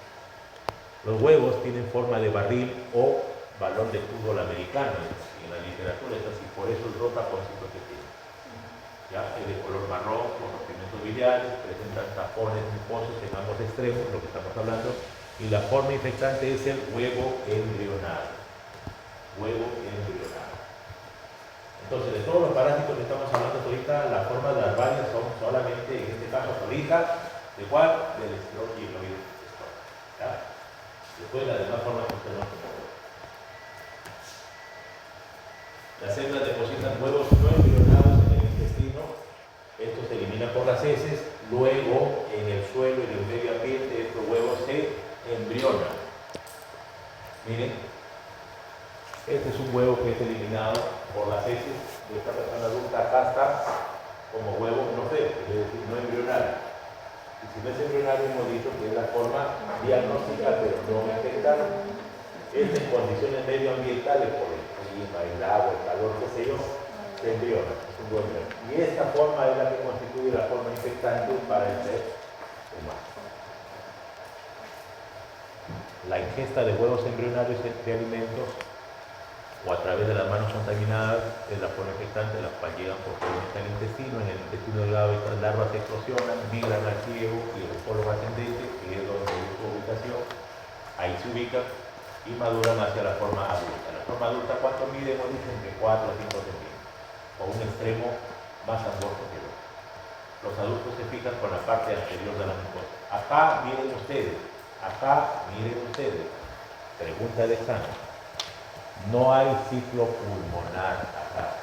Los huevos tienen forma de barril o balón de fútbol americano, en la literatura es así, por eso el rotaponcito que tiene. Ya es de color marrón, con los pigmentos biliares, presentan tapones mucosos en ambos extremos, lo que estamos hablando, y la forma infectante es el huevo embrional. Huevo embrional. Entonces, de todos los parásitos que estamos hablando ahorita, las formas larvarias son solamente, en este caso, solita, ¿de cuál? Del Strongyloides. ¿Ya? Después las demás formas que usted no conoce. Las hembras depositan huevos no embrionados en el intestino. Estos se eliminan por las heces. Luego, en el suelo y en el medio ambiente, estos huevos se embrionan. Miren, este es un huevo que es eliminado por las heces de esta persona adulta. Acá está como huevo no feo, es decir, no embrionario. Y si no es embrionario, hemos dicho que es la forma diagnóstica, pero no infectada. Es en condiciones medioambientales, por el clima, el agua, el calor, qué sé yo, de embriones, es un huevo embrión. Y esta forma es la que constituye la forma infectante para el ser humano. La ingesta de huevos embrionarios de alimentos o a través de las manos contaminadas es la forma infectante, las cuales llegan por el intestino. En el intestino delgado estas larvas se eclosionan, migran al ciego y el polo ascendente, que es donde es su ubicación, ahí se ubican y maduran hacia la forma adulta. La forma adulta, ¿cuánto mide? Hemos dicho entre 4 a 5 centímetros, con un extremo más angosto que el otro. Los adultos se fijan con la parte anterior de la mucosa. Acá miren ustedes, pregunta de examen. No hay ciclo pulmonar acá.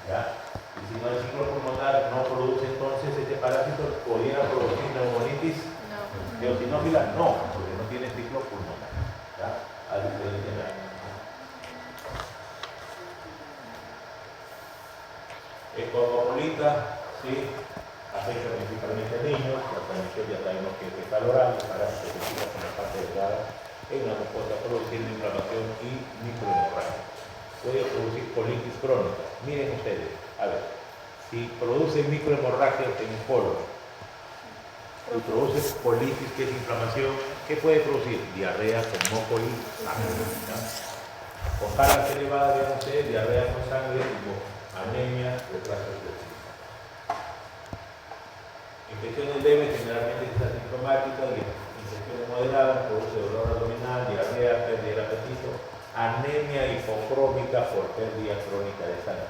¿Ya? Y si no hay ciclo pulmonar, no produce entonces este parásito, ¿podría producir neumonitis? No. Eosinófila, no, porque no tiene ciclo pulmonar. ¿Ya? A diferencia de la- Ecobolita, sí, afecta principalmente a niños, la transmisión ya sabemos que es fecal oral, el parásito se fija con la parte delgada en la mucosa, produciendo inflamación y microhemorragia. Puede producir colitis crónica. Miren ustedes, a ver, si produce microhemorragia en el colon y produce colitis, que es inflamación, ¿qué puede producir? Diarrea con moco y sangre. ¿Ya? Con cargas elevadas, vean ustedes, diarrea con sangre, anemia, retraso de infecciones leves, generalmente es asintomática, y infecciones moderadas, produce dolor abdominal, diarrea, pérdida del apetito, anemia hipocrómica por pérdida crónica de sangre,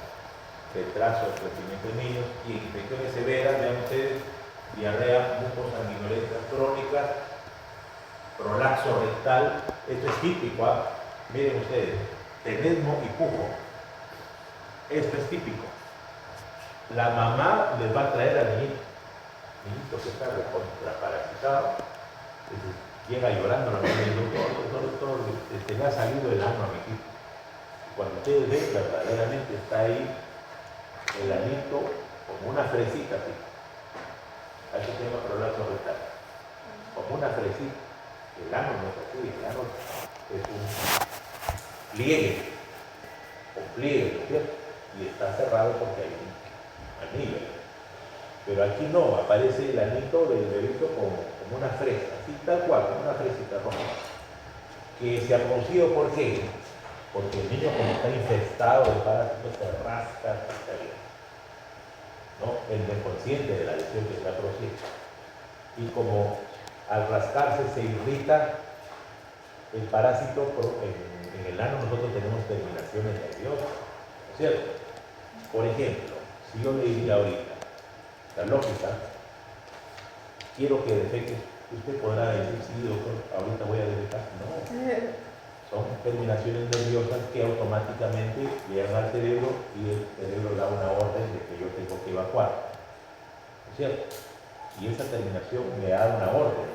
retraso del crecimiento de niños, y infecciones severas, vean ustedes, diarrea, mucosanguinolentas crónicas, prolapso rectal. Esto es típico, ¿ah? Miren ustedes, tenesmo y pujo. Esto es típico. La mamá les va a traer al niñito. El niñito que está recontraparasitado. Llega llorando la mamá y dice, doctor, te le ha salido el ano a mi hijito. Cuando ustedes ven, verdaderamente está ahí el anito como una fresita, así. Eso se llama prolapso rectal. Como una fresita. El ano no es así, el ano es un pliegue, o pliegue, ¿no es cierto? Y está cerrado porque hay un anillo. Pero aquí no, aparece el anito del bebito como una fresa, así tal cual, como una fresita roja. Que se ha producido, ¿por qué? Porque el niño, como está infestado de parásitos, se rasca hasta ahí, ¿no? El inconsciente de la lesión que se ha producido. Y como al rascarse se irrita el parásito, en el ano nosotros tenemos terminaciones nerviosas, ¿no es cierto? Por ejemplo, si yo le diría ahorita, la lógica, quiero que defeque, usted podrá decir, sí, doctor, ahorita voy a defecar. No, son terminaciones nerviosas que automáticamente llegan al cerebro y el cerebro da una orden de que yo tengo que evacuar, ¿no es cierto? Y esa terminación me da una orden.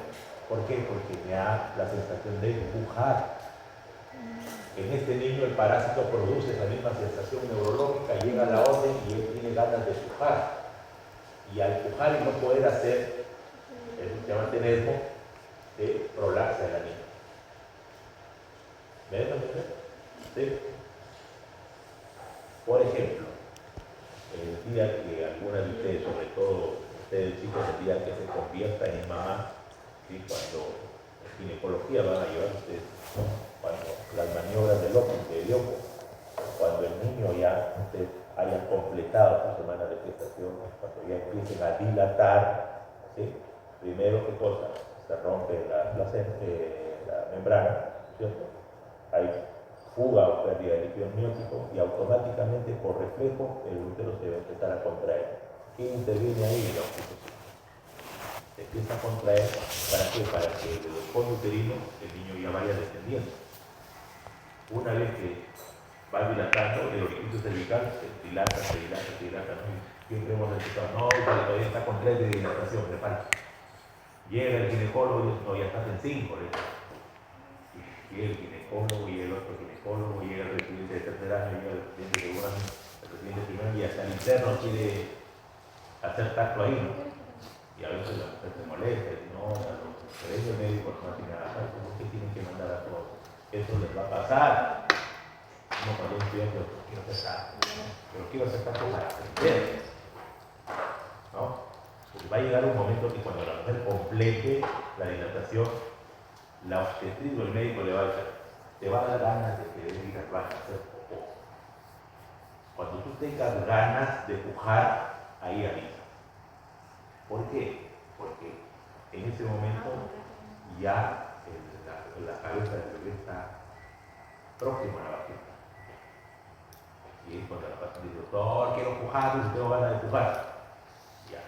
¿Por qué? Porque me da la sensación de empujar. En este niño el parásito produce esa misma sensación neurológica, llega a la orden y él tiene ganas de empujar. Y al empujar y no poder hacer, eso se llama tenesmo, de prolapsa de la niña. ¿Ven? ¿Sí? Por ejemplo, el día que alguna de ustedes, sobre todo ustedes chicos, el día que se conviertan en mamá, ¿sí? Cuando en ginecología van a llevar ustedes, ¿no? Cuando las maniobras de Diopo, cuando el niño ya ustedes hayan completado su semana de gestación, cuando ya empiecen a dilatar, ¿sí? Primero, ¿qué cosa? Se rompe la membrana, ¿cierto? Hay fuga o pérdida de líquido amniótico y automáticamente por reflejo el útero se va a empezar a contraer. ¿Qué interviene ahí? La oxitocina. Se empieza a contraer, ¿para qué? Para que de los fondos uterinos el niño ya vaya descendiendo. Una vez que va dilatando, el orificio cervical se dilata, ¿no? Siempre hemos escuchado, no, todavía está con 3 de dilatación, reparte. Llega el ginecólogo y dice, no, ya estás en 5, y el ginecólogo y el otro ginecólogo, y el residente de tercer año, y el residente de segundo año, el residente de primer año, y hasta el interno quiere hacer tacto ahí, ¿no? Y a veces la mujer se molesta, y no, a los colegios médicos no hacen nada, ¿por qué tienen que mandar a todos? Eso les va a pasar. No, cuando un estudiante quiero hacer pero quiero hacer tanto para aprender, ¿no? Porque va a llegar un momento que cuando la mujer complete la dilatación, la obstetriz o el médico le va a decir, te va a dar ganas de querer ir al baño a hacer popó. Cuando tú tengas ganas de pujar, ahí avisa. ¿Por qué? Porque en ese momento ya la cabeza del bebé está próxima a la vagina. Y es cuando la paciente dice, doctor, quiero pujar, y tengo ganas de pujar. Ya.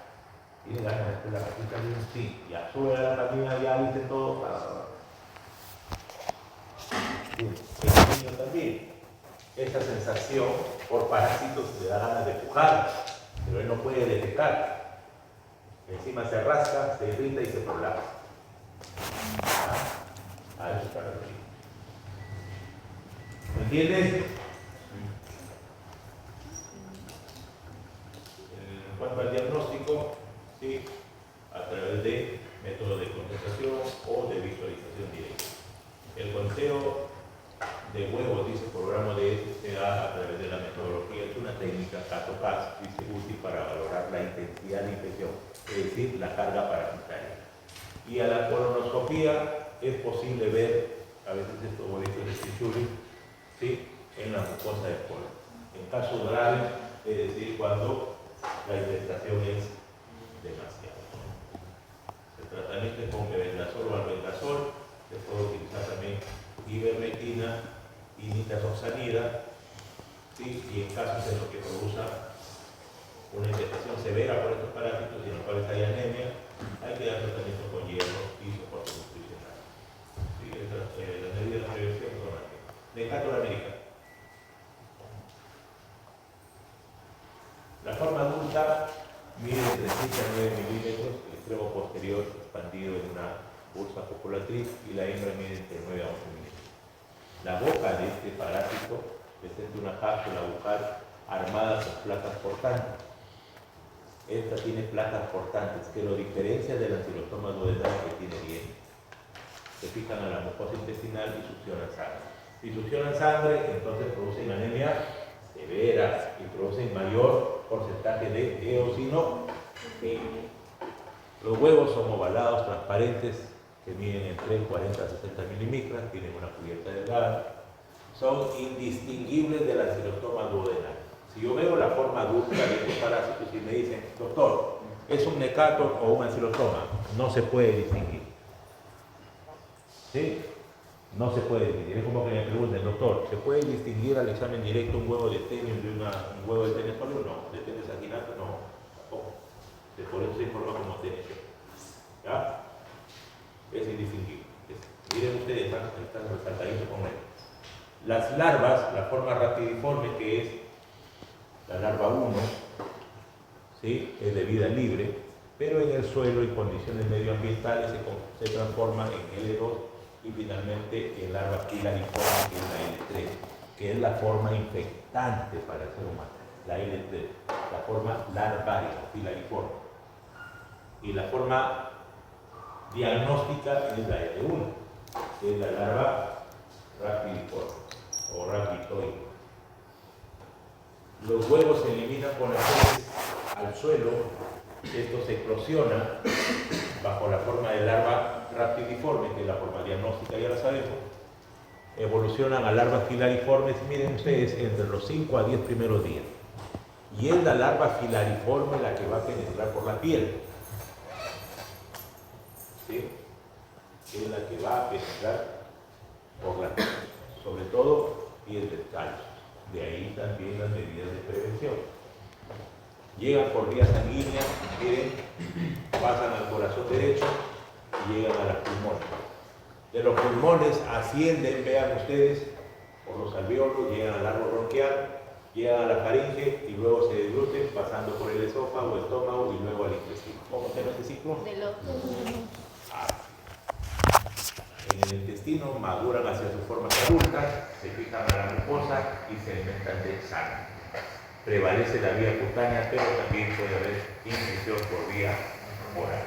¿Tiene ganas de hacer la patita bien? Sí. Ya. Sube a la camina, ya hice todo. Sí. El niño también. Esta sensación por parásitos le da ganas de pujar, pero él no puede detectar. Encima se rasca, se irrita y se prolapsa. Eso está bien. ¿Me entiendes? En cuanto al diagnóstico, ¿sí? A través de métodos de concentración o de visualización directa. El conteo de huevos, dice el programa de se da a través de la metodología. Es una técnica CATO-CAS, dice, útil para valorar la intensidad de infección, es decir, la carga parasitaria. Y a la colonoscopía es posible ver a veces estos huevitos de Chichuri, ¿sí? En la mucosa del colon. En casos graves, es decir, cuando la infestación es demasiada. El tratamiento es con mebendazol o albendazol. Se puede utilizar también ivermectina y nitazoxanida, ¿sí? Y en casos en los que produzca una infestación severa por estos parásitos y en los cuales hay anemia, hay que dar tratamiento con hierro y soporte nutricional. ¿Sí? Las medidas de prevención son las que. Decatur América. La forma adulta mide entre 6 a 9 milímetros, el extremo posterior expandido en una bolsa populatriz y la hembra mide entre 9 a 11 milímetros. La boca de este parásito presenta una cápsula bucal armada con placas portantes. Esta tiene placas portantes que lo diferencia del ancilostoma duodenal que tiene dientes. Se fijan a la mucosa intestinal y succionan sangre. Si succionan sangre, entonces producen anemia severa y producen mayor porcentaje de eosinofilio. Los huevos son ovalados, transparentes, que miden entre 40 a 60 milímetros, tienen una cubierta delgada, son indistinguibles del ancilostoma duodenal. Si yo veo la forma adulta de estos parásitos y me dicen, doctor, ¿es un necator o un ancilostoma? No se puede distinguir. ¿Sí? No se puede distinguir. Es como que me pregunten, doctor, ¿se puede distinguir al examen directo un huevo de Tenium de un huevo de Tenesolio? No. ¿De Tenesaginato? No. Tampoco. Por eso se informa como TNC. ¿Ya? Es indistinguible. Miren ustedes, están resaltaditos con él. Las larvas, la forma rapidiforme que es la larva 1, ¿sí? Es de vida libre, pero en el suelo y condiciones medioambientales se transforma en L2 y finalmente en larva filariforme, que es la L3, que es la forma infectante para el ser humano, la L3, la forma larvaria, filariforme. Y la forma diagnóstica es la L1, que es la larva rapidiforme o rapitoide. Los huevos se eliminan con las heces al suelo, esto se eclosiona bajo la forma de larva rapidiforme, que es la forma diagnóstica, ya la sabemos. Evolucionan a larvas filariformes, miren ustedes, entre los 5 a 10 primeros días. Y es la larva filariforme la que va a penetrar por la piel. ¿Sí? Es la que va a penetrar por la piel, sobre todo piel descalzo. De ahí también las medidas de prevención. Llegan por vía sanguínea, miren, pasan al corazón derecho y llegan a los pulmones. De los pulmones ascienden, vean ustedes, por los alvéolos, llegan al árbol bronquial, llegan a la faringe y luego se degluten pasando por el esófago, el estómago y luego al intestino. ¿Cómo se llama este ciclo? En el intestino maduran hacia sus formas adultas, se fijan a la mucosa y se alimentan de sangre. Prevalece la vía cutánea, pero también puede haber infección por vía oral.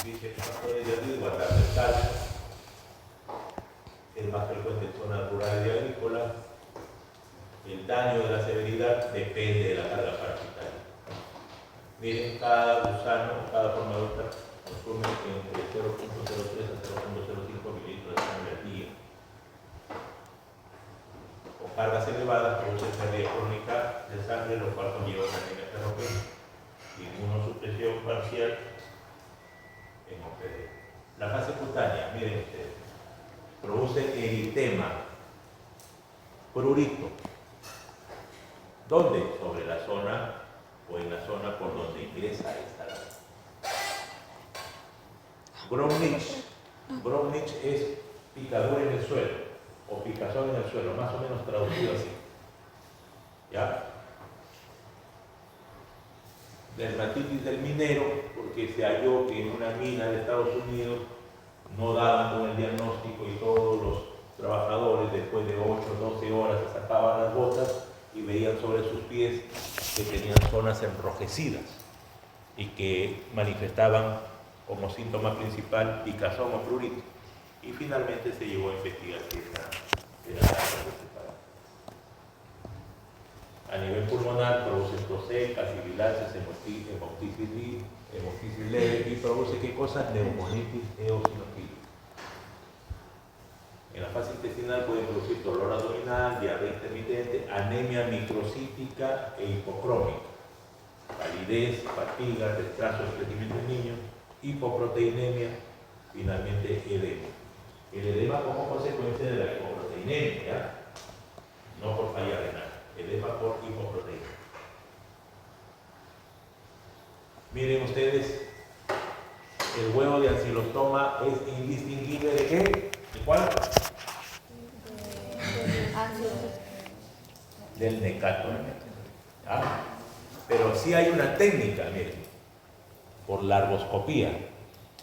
Dice factores de riesgo el daño de la severidad depende de la carga parasitaria. Miren, cada gusano, cada forma adulta consume entre 0.03 a 0.05 mililitros de sangre al día. Con cargas elevadas produce pérdida crónica de sangre, lo cual conlleva una anemia ferropénica y inmunosupresión parcial en OPD. La fase cutánea, miren ustedes, produce eritema, prurito. ¿Dónde? Sobre la zona o en la zona por donde ingresa esta larva. Gromnitz es picadura en el suelo o picazón en el suelo, más o menos traducido así. ¿Ya? Dermatitis del minero, porque se halló que en una mina de Estados Unidos no daban con el diagnóstico y todos los trabajadores después de 8 o 12 horas se sacaban las botas y veían sobre sus pies que tenían zonas enrojecidas y que manifestaban como síntoma principal picazón o prurito. Y finalmente se llegó a investigar que era la principal. A nivel pulmonar produce tos secas, sibilancias, hemoptisis leve y produce ¿qué cosa? Neumonitis eosinofílica. En la fase intestinal puede producir dolor abdominal, diarrea intermitente, anemia microcítica e hipocrómica, palidez, fatiga, retraso del crecimiento del niño, hipoproteinemia, finalmente edema. El edema como consecuencia de la hipoproteinemia, ¿ya? No por falla renal, edema por hipoproteinemia. Miren ustedes, el huevo de ancilostoma es indistinguible ¿de qué? ¿De cuál? Del necator. ¿Ya? Pero sí hay una técnica, miren, por larvoscopía,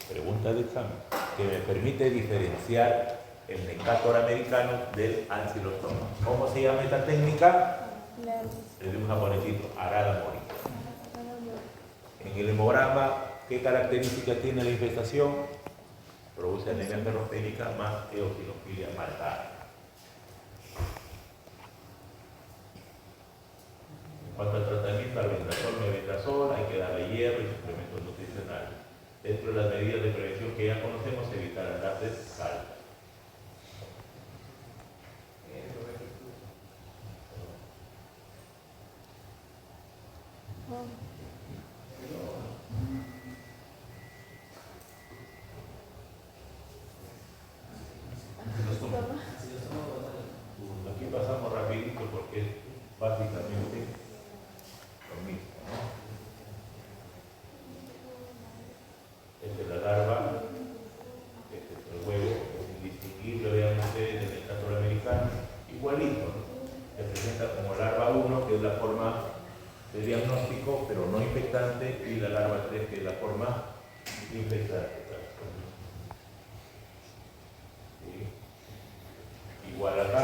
pregunta de examen, que me permite diferenciar el necator americano del ancilostoma. ¿Cómo se llama esta técnica? Es de un japonesito, Arada Mori. En el hemograma, ¿qué características tiene la infestación? Produce anemia ferropénica más eosinofilia marcada. En cuanto al tratamiento, albendazol, mebendazol, hay que darle hierro y suplementos nutricionales. Dentro de las medidas de prevención que ya conocemos, evitar andar de sal. Aquí pasamos rapidito porque es básicamente lo mismo, ¿no? Esta es la larva, este es el huevo, es indistinguible, vean ustedes, del necator americano, igualito, ¿no? Se presenta como larva 1, que es la forma de diagnóstico, pero no infectante, y la larva 3, que es la forma infectante. ¿Sí? Igual acá,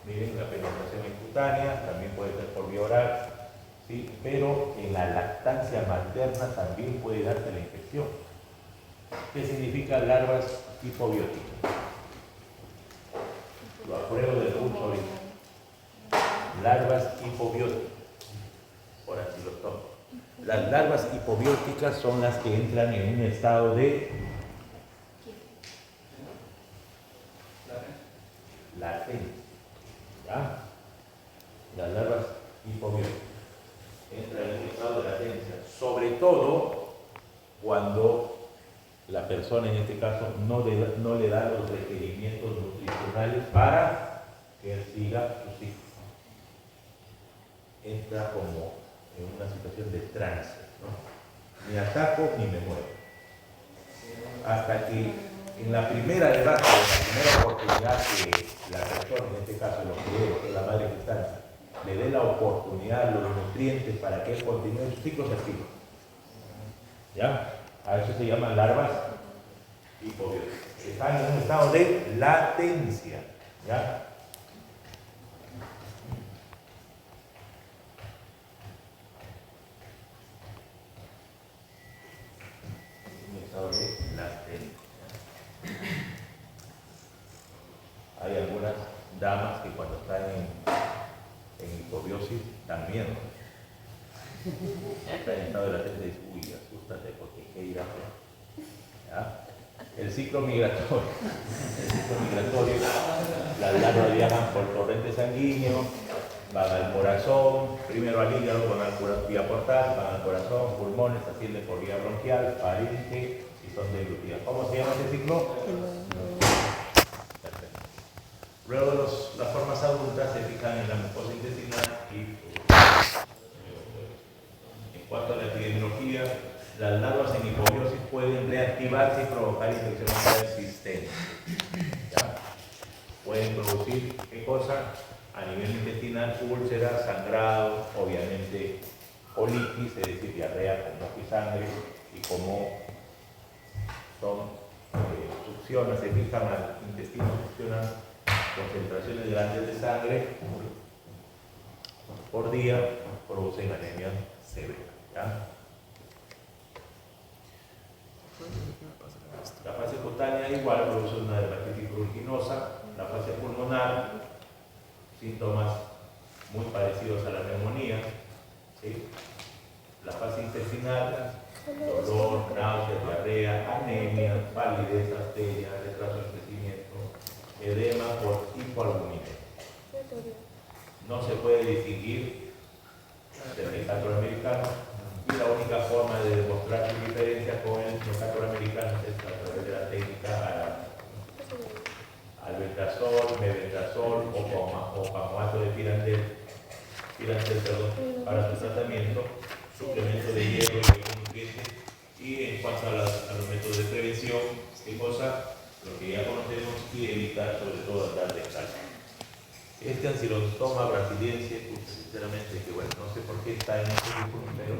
miren, la penetración incutánea también puede ser por vía oral, ¿sí? Pero en la lactancia materna también puede darse la infección. ¿Qué significa larvas hipobióticas? Lo apruebo del curso ahorita. Larvas hipobióticas, por ancilostoma. Las larvas hipobióticas son las que entran en un estado de latencia. ¿Ya? Las larvas hipobióticas entran en un estado de latencia, sobre todo cuando la persona en este caso no le da los requerimientos nutricionales para que él siga su ciclo. Entra como en una situación de trance, ¿no? Ni ataco ni me muevo. Hasta que en la primera debate, en la primera oportunidad que la persona, en este caso lo que es la madre gestante, le dé la oportunidad, los nutrientes para que él continúe su ciclo, se activa. ¿Ya? A eso se llaman larvas hipobióticas. Están en un estado de latencia. ¿Ya? Un estado de latencia. Hay algunas damas que cuando están en hipobiosis dan miedo. Está en estado de latente y dice, uy, asústate porque qué irá. ¿Ya? El ciclo migratorio. Las larvas viajan por torrente sanguíneo, van al corazón, primero al hígado, van al vía portal, van al corazón, pulmones, ascienden por vía bronquial, faringe y son deglutidas. ¿Cómo se llama este ciclo? Perfecto. Luego las formas adultas se fijan en la mucosa intestinal y en cuanto a la epidemiología, las larvas en hipobiosis pueden reactivarse y provocar infecciones persistentes. ¿Ya? Pueden producir, ¿qué cosa? A nivel intestinal, úlceras, sangrado, obviamente colitis, es decir, diarrea con moco y sangre, y como son succionan, se fijan al intestino, succionan concentraciones grandes de sangre por día, producen anemia severa. ¿Ya? La fase cutánea igual produce una dermatitis pruriginosa, la fase pulmonar, síntomas muy parecidos a la neumonía, ¿sí? La fase intestinal, dolor, náuseas, diarrea, anemia, palidez, astenia, retraso del crecimiento, edema por hipoalbuminemia. No se puede distinguir del mecátor americano y la única forma de demostrar su diferencia con el mecátor americano es a través de la técnica albendazol, mebendazol o palmato de pirantel, para su tratamiento, suplemento de hierro y de nutrientes. Y en cuanto a los métodos de prevención, ¿qué cosa? Lo que ya conocemos y evitar sobre todo andar descalzo. Este ancilostoma brasiliense, sinceramente, que bueno, no sé por qué está en este grupo, pero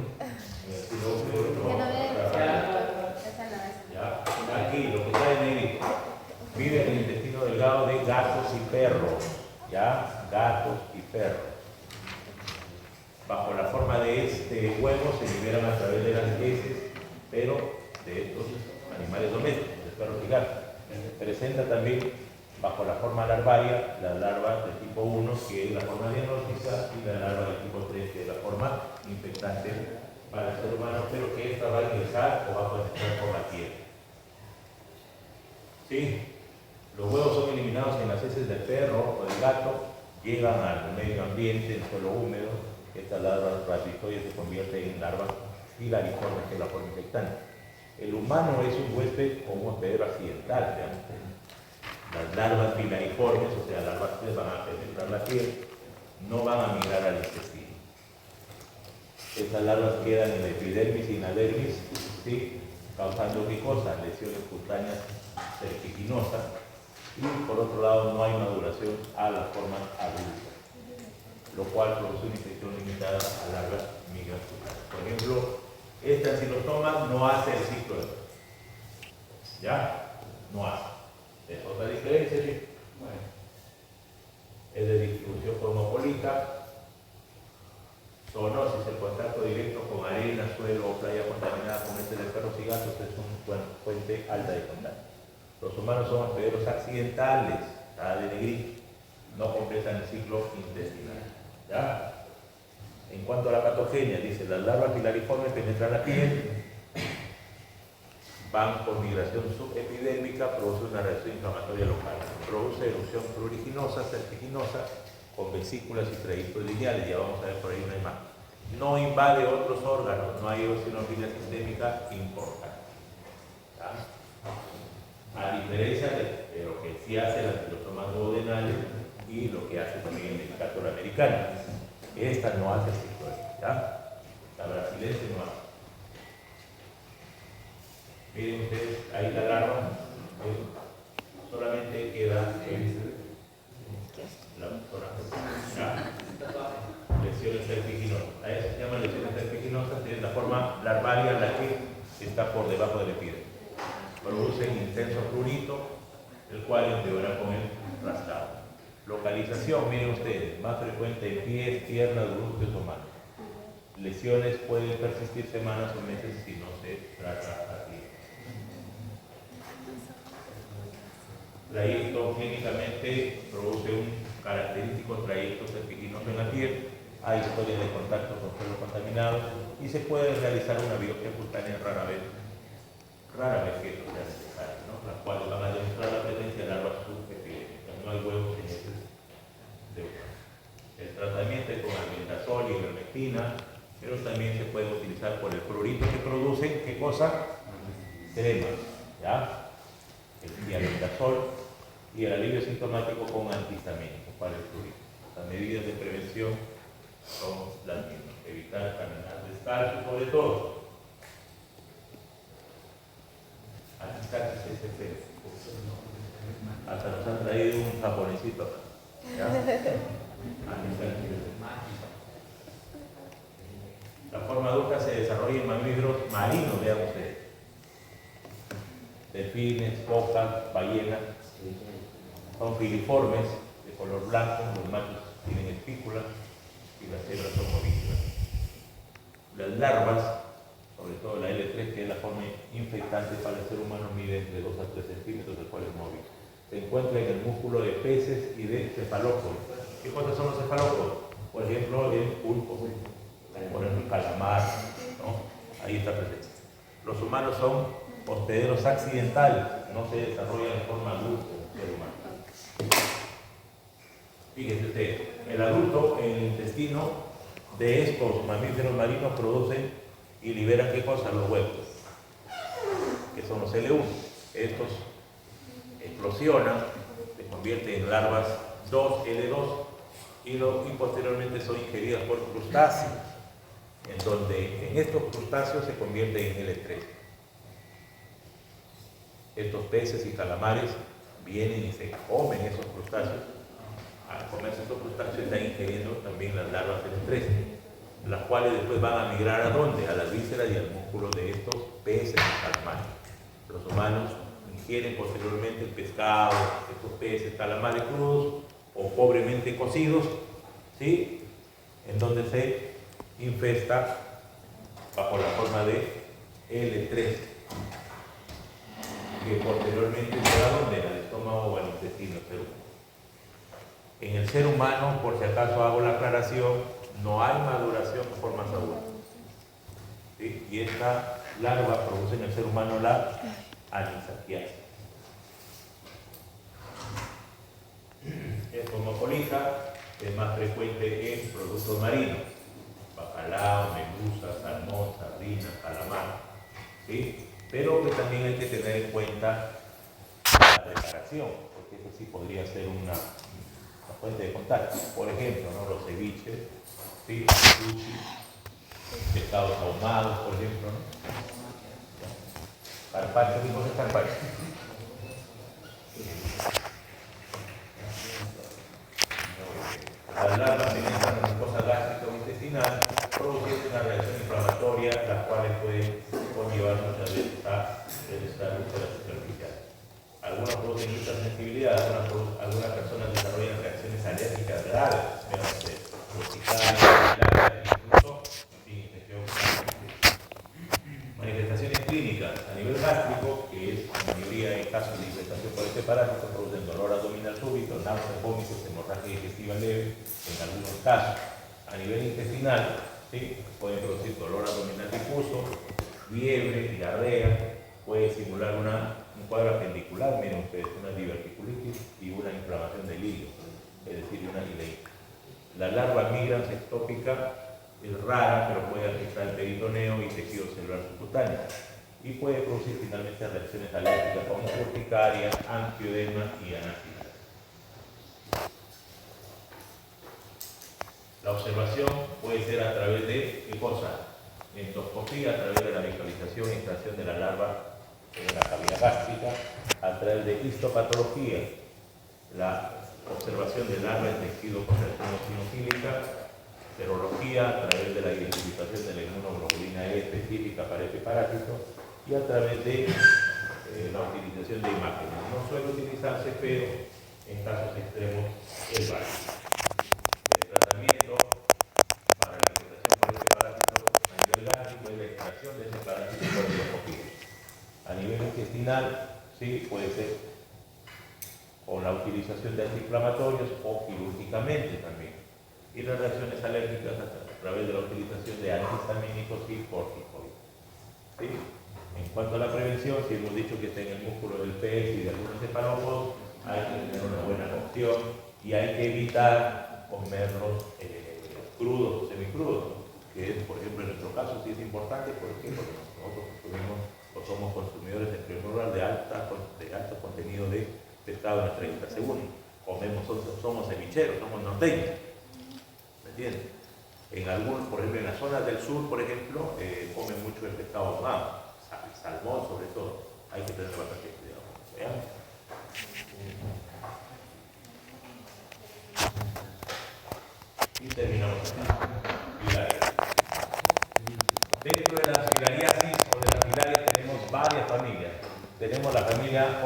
aquí lo que está en negrito vive en el intestino delgado de gatos y perros, ¿ya? Gatos y perros. Bajo la forma de este huevo se liberan a través de las heces, pero de estos animales domésticos, de perros y gatos. Presenta también bajo la forma larvaria, la larva del tipo 1, que es la forma diagnóstica, y la larva del tipo 3, que es la forma infectante para el ser humano, pero que esta va a ingresar o va a penetrar por la piel. ¿Sí? Los huevos son eliminados en las heces del perro o del gato, llegan al medio ambiente, en suelo húmedo. Estas larvas radicoides se convierten en larvas filariformes, que es la forma infectante. El humano es un huésped o un hospedero accidental, digamos. Las larvas filariformes, o sea, las larvas que van a penetrar la piel, no van a migrar al intestino. Estas larvas quedan en la epidermis y en la dermis, ¿sí? Causando ¿qué cosa? Lesiones cutáneas vertiginosas. Y por otro lado, no hay maduración a la forma adulta, lo cual produce una infección limitada a larvas migrantes. Por ejemplo, este ancilostoma no hace el ciclo de Krebs. ¿Ya? No hace. Es otra diferencia, ¿sí? Bueno, es de distribución cosmopolita, zoonosis, el contacto directo con arena, suelo o playa contaminada con heces de perros y gatos es una fuente alta de contagio. Los humanos son hospederos accidentales, nada de negrito, no completan el ciclo intestinal. ¿Ya? En cuanto a la patogenia, dice, las larvas filariformes penetran la piel, van por migración subepidérmica, produce una reacción inflamatoria local, produce erupción pruriginosa, vertiginosa, con vesículas y trayectos lineales, ya vamos a ver por ahí una imagen. No invade otros órganos, no hay eosinofilia sistémica importante. ¿Ya? A diferencia de lo que sí hace el ancilostoma duodenale y lo que hace también el mecátor americano. Esta no hace ciclo, ¿ya? La brasilense no hace. Miren ustedes, ahí la larva solamente queda en la zona, ¿ya? Lesiones vertiginosas. A eso se llaman lesiones vertiginosas, es la forma larvaria la que está por debajo del epidermis. Producen intenso prurito, el cual empeora con el rascado. Localización, miren ustedes, más frecuente en pies, piernas, glúteos o manos. Lesiones pueden persistir semanas o meses si no se trata a tiempo. La histogénicamente produce un característico trayecto serpiginoso en la piel, hay historias de contacto con suelo contaminado y se puede realizar una biopsia cutánea rara vez que esto sea necesario, ¿no? Las cuales van a demostrar la presencia de larvas subepidémicas. No hay huevos en ese de humano. El tratamiento es con albendazol y ivermectina, pero también se puede utilizar por el prurito que producen, ¿qué cosa? Crema, ¿ya? El albendazol y el alivio sintomático con antihistamínicos para el prurito. Las medidas de prevención son las mismas, evitar caminar descalzo sobre todo. Hasta nos han traído un japonesito. ¿Ya? La forma adulta se desarrolla en mamíferos marinos, vean ustedes. Delfines, focas, ballenas. Son filiformes, de color blanco, los machos tienen espículas y las hembras son ovíparas. Las larvas, sobre todo la L3, que es la forma infectante para el ser humano, mide entre 2 a 3 centímetros, el cual es móvil. Se encuentra en el músculo de peces y de cefalópodos. ¿Qué cosas son los cefalópodos? Por ejemplo, el pulpo, por ejemplo, el calamar, ¿no? Ahí está presente. Los humanos son hospederos accidentales, no se desarrollan de forma adulta en el ser humano. Fíjense ustedes, el adulto en el intestino de estos mamíferos marinos producen y liberan ¿qué cosa? Los huevos, que son los L1. Estos eclosionan, se convierten en larvas 2L2 y posteriormente son ingeridas por crustáceos, en donde en estos crustáceos se convierten en L3. Estos peces y calamares vienen y se comen esos crustáceos. Al comerse estos crustáceos están ingiriendo también las larvas L3, las cuales después van a migrar ¿a dónde? A las vísceras y al músculo de estos peces y calamares. Los humanos ingieren posteriormente el pescado, estos peces, calamares crudos o pobremente cocidos, ¿sí? En donde se infesta bajo la forma de L3, que posteriormente llega a dónde? Al estómago o al intestino del ser humano. En el ser humano, por si acaso hago la aclaración, no hay maduración de forma madura. ¿Sí? Y esta larva produce en el ser humano la anisakiasis. Es cosmopolita, es más frecuente en productos marinos, bacalao, medusa, salmón, sardina, calamar, ¿sí? Pero que también hay que tener en cuenta la preparación, porque eso sí podría ser una fuente de contacto. Por ejemplo, ¿no? Los ceviches, ¿sí? Sushi, pescados ahumados, por ejemplo, ¿no? Carpaccio, ¿qué cosa es carpaccio? Las larvas penetran en la mucosa gástrica o intestinal, produciendo una reacción inflamatoria, las cuales pueden conllevar muchas veces a el úlceras superficiales. Algunos producen hipersensibilidad, algunas personas desarrollan reacciones alérgicas graves, incluso sin infección. Manifestaciones clínicas a nivel gástrico, que es la mayoría de casos de infestación por este parásito, producen dolor abdominal súbito, náuseas, vómitos, hemorragia digestiva leve, en algunos casos. A nivel intestinal, ¿sí? Pueden producir dolor abdominal difuso, fiebre, diarrea, puede simular un cuadro apendicular, miren ustedes, una diverticulitis y una inflamación del hígado, es decir, una ileitis. La larva migrans ectópica es rara, pero puede afectar el peritoneo y tejido celular subcutáneo y puede producir finalmente reacciones alérgicas como urticaria, angioedema y anafilaxis. La observación puede ser a través de ¿qué cosa? Endoscopía, a través de la visualización e extracción de la larva en la cavidad gástrica, a través de histopatología, la observación de larva en tejido con reacción eosinofílica, serología, a través de la identificación de la inmunoglobulina E específica para este parásito y a través de la utilización de imágenes. No suele utilizarse, pero en casos extremos es válido. El tratamiento para la infectación por este parásito a nivel gástrico es la extracción de ese parásito por endoscopía. A nivel intestinal, sí, puede ser con la utilización de antiinflamatorios o quirúrgicamente también. Y las reacciones alérgicas a través de la utilización de antihistamínicos y corticoides. ¿Sí? En cuanto a la prevención, si hemos dicho que está en el músculo del pez y de algunos cefalópodos, hay que tener una buena cocción y hay que evitar comerlos crudos o semicrudos, que es, por ejemplo, en nuestro caso sí es importante, porque nosotros consumimos o somos consumidores en primer lugar de alto contenido de pescado en nuestra dieta. Segundo, somos cevicheros, somos norteños, ¿me entiendes? En algunos, por ejemplo, en las zonas del sur, por ejemplo, comen mucho el pescado ahumado, salmón sobre todo. Hay que tener bastante cuidado. ¿Vean? Y terminamos aquí. Filarias. Dentro de las filariasis o de las filarias tenemos varias familias. Tenemos la familia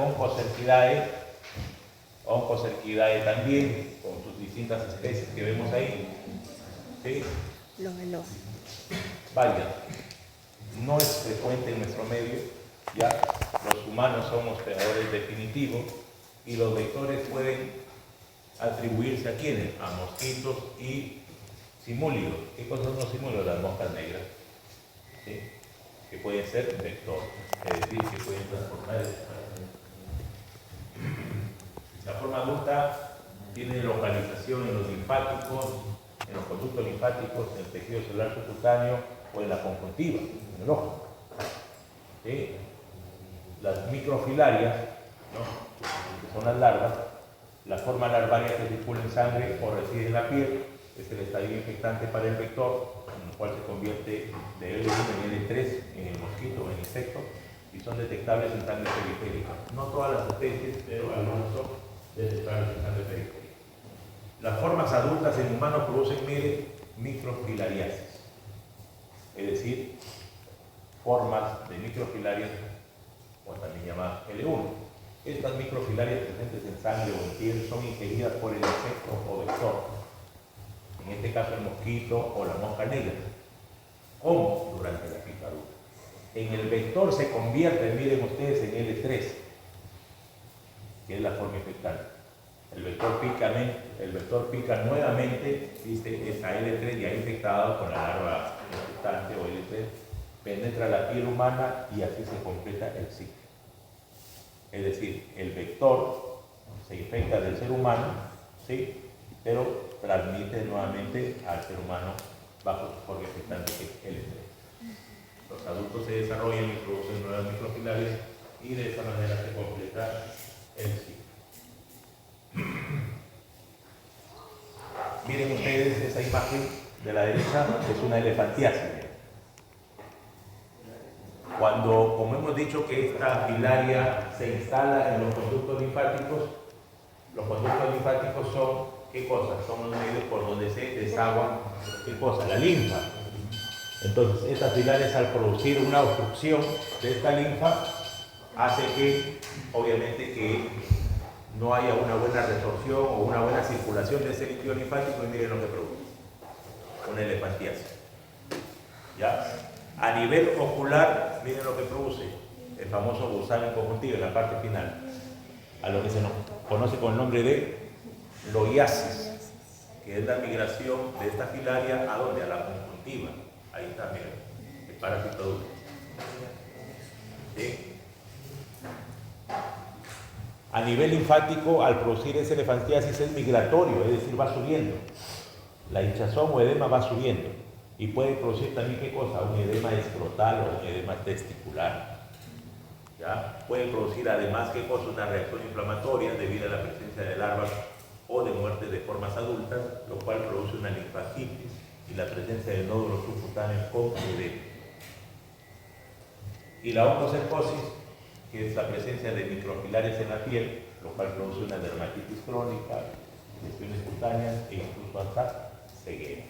Onchocercidae también, con sus distintas especies que vemos ahí. ¿Sí? Varias. No es frecuente en nuestro medio, ya los humanos somos predadores definitivos y los vectores pueden atribuirse a quiénes, a mosquitos y simúlidos. ¿Qué cosas son los simúlidos? Las moscas negras, ¿sí? Que pueden ser vector, es decir, que pueden transformar el. La forma adulta tiene localización en los linfáticos, en los conductos linfáticos, en el tejido celular subcutáneo o en la conjuntiva, en el ojo. ¿Sí? Las microfilarias, ¿no? Que son las larvas, la forma larvaria que circula en sangre o reside en la piel es el estadio infectante para el vector, en el cual se convierte de L1 en L3 en el mosquito o en el insecto y son detectables en sangre periférica. No todas las especies, pero algunas son detectables en sangre periférica. Las formas adultas en humanos producen microfilariasis, es decir, formas de microfilarias, o también llamadas L1. Estas microfilarias presentes en sangre o en piel son ingeridas por el insecto o vector, en este caso el mosquito o la mosca negra, como durante la picadura. En el vector se convierte, miren ustedes, en L3, que es la forma infectante. El vector pica nuevamente, dice, esa L3 ya infectada con la larva infectante o L3, penetra la piel humana y así se completa el ciclo. Es decir, el vector se infecta del ser humano, ¿sí? Pero transmite nuevamente al ser humano bajo su forma infectante, que es L3. Los adultos se desarrollan y producen nuevas microfilarias y de esta manera se completa el ciclo. Miren ustedes esa imagen de la derecha, es una elefantiasis. Cuando, como hemos dicho, que esta filaria se instala en los conductos linfáticos son, ¿qué cosas? Son los medios por donde se desagua, ¿qué cosa? La linfa. Entonces, estas filarias, al producir una obstrucción de esta linfa, hace que, obviamente, que no haya una buena resorción o una buena circulación de ese líquido linfático, y miren lo que produce, una elefantiasis. ¿Ya? A nivel ocular, miren lo que produce, el famoso gusano en conjuntiva en la parte final, a lo que se nos conoce con el nombre de loiasis, que es la migración de esta filaria a donde, a la conjuntiva. Ahí está, miren, el parásito adulto. ¿Sí? A nivel linfático, al producir esa elefantiasis es migratorio, es decir, va subiendo. La hinchazón o edema va subiendo. Y puede producir también, ¿qué cosa? Un edema escrotal o un edema testicular. ¿Ya? Puede producir además, ¿qué cosa? Una reacción inflamatoria debido a la presencia de larvas o de muerte de formas adultas, lo cual produce una linfagitis y la presencia de nódulos subcutáneos con edema. Y la oncocercosis, que es la presencia de microfilarias en la piel, lo cual produce una dermatitis crónica, lesiones cutáneas e incluso hasta ceguera.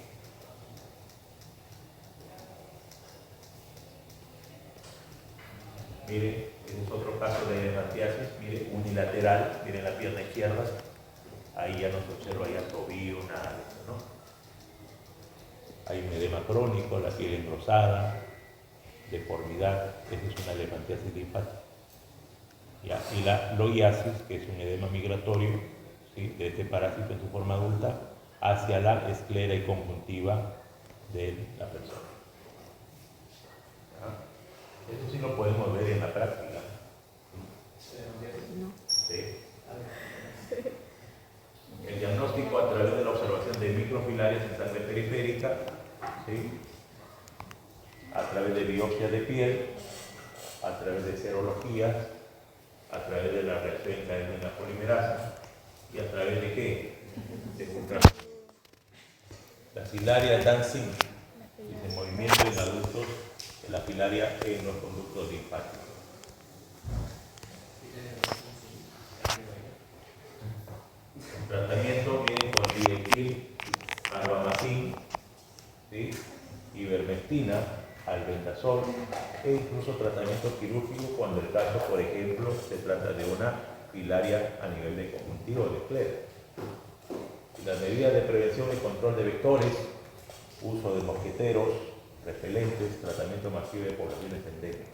Mire, ese es otro caso de elefantiasis, mire, unilateral, mire la pierna izquierda, ahí ya no se observa ya tobillo, nada de eso, ¿no? Hay un edema crónico, la piel engrosada, deformidad, esa es una elefantiasis linfática. ¿ya? Y la loiasis, que es un edema migratorio, ¿sí?, de este parásito en su forma adulta hacia la esclera y conjuntiva de la persona. ¿Ya? Eso sí lo podemos ver en la práctica. ¿Sí? El diagnóstico a través de la observación de microfilarias en sangre periférica, ¿sí?, a través de biopsia de piel, a través de serologías, a través de la reacción en cadena polimerasa y a través de qué? De contracción. La filaria dancing, dice movimiento en adultos de la filaria en los conductos linfáticos. El tratamiento viene con diethil, arbamazin, ¿sí?, ivermectina, albendazol e incluso tratamiento quirúrgico cuando el caso, por ejemplo, se trata de una filaria a nivel de conjuntivo o de esclera. Las medidas de prevención y control de vectores, uso de mosqueteros, repelentes, tratamiento masivo de poblaciones endémicas.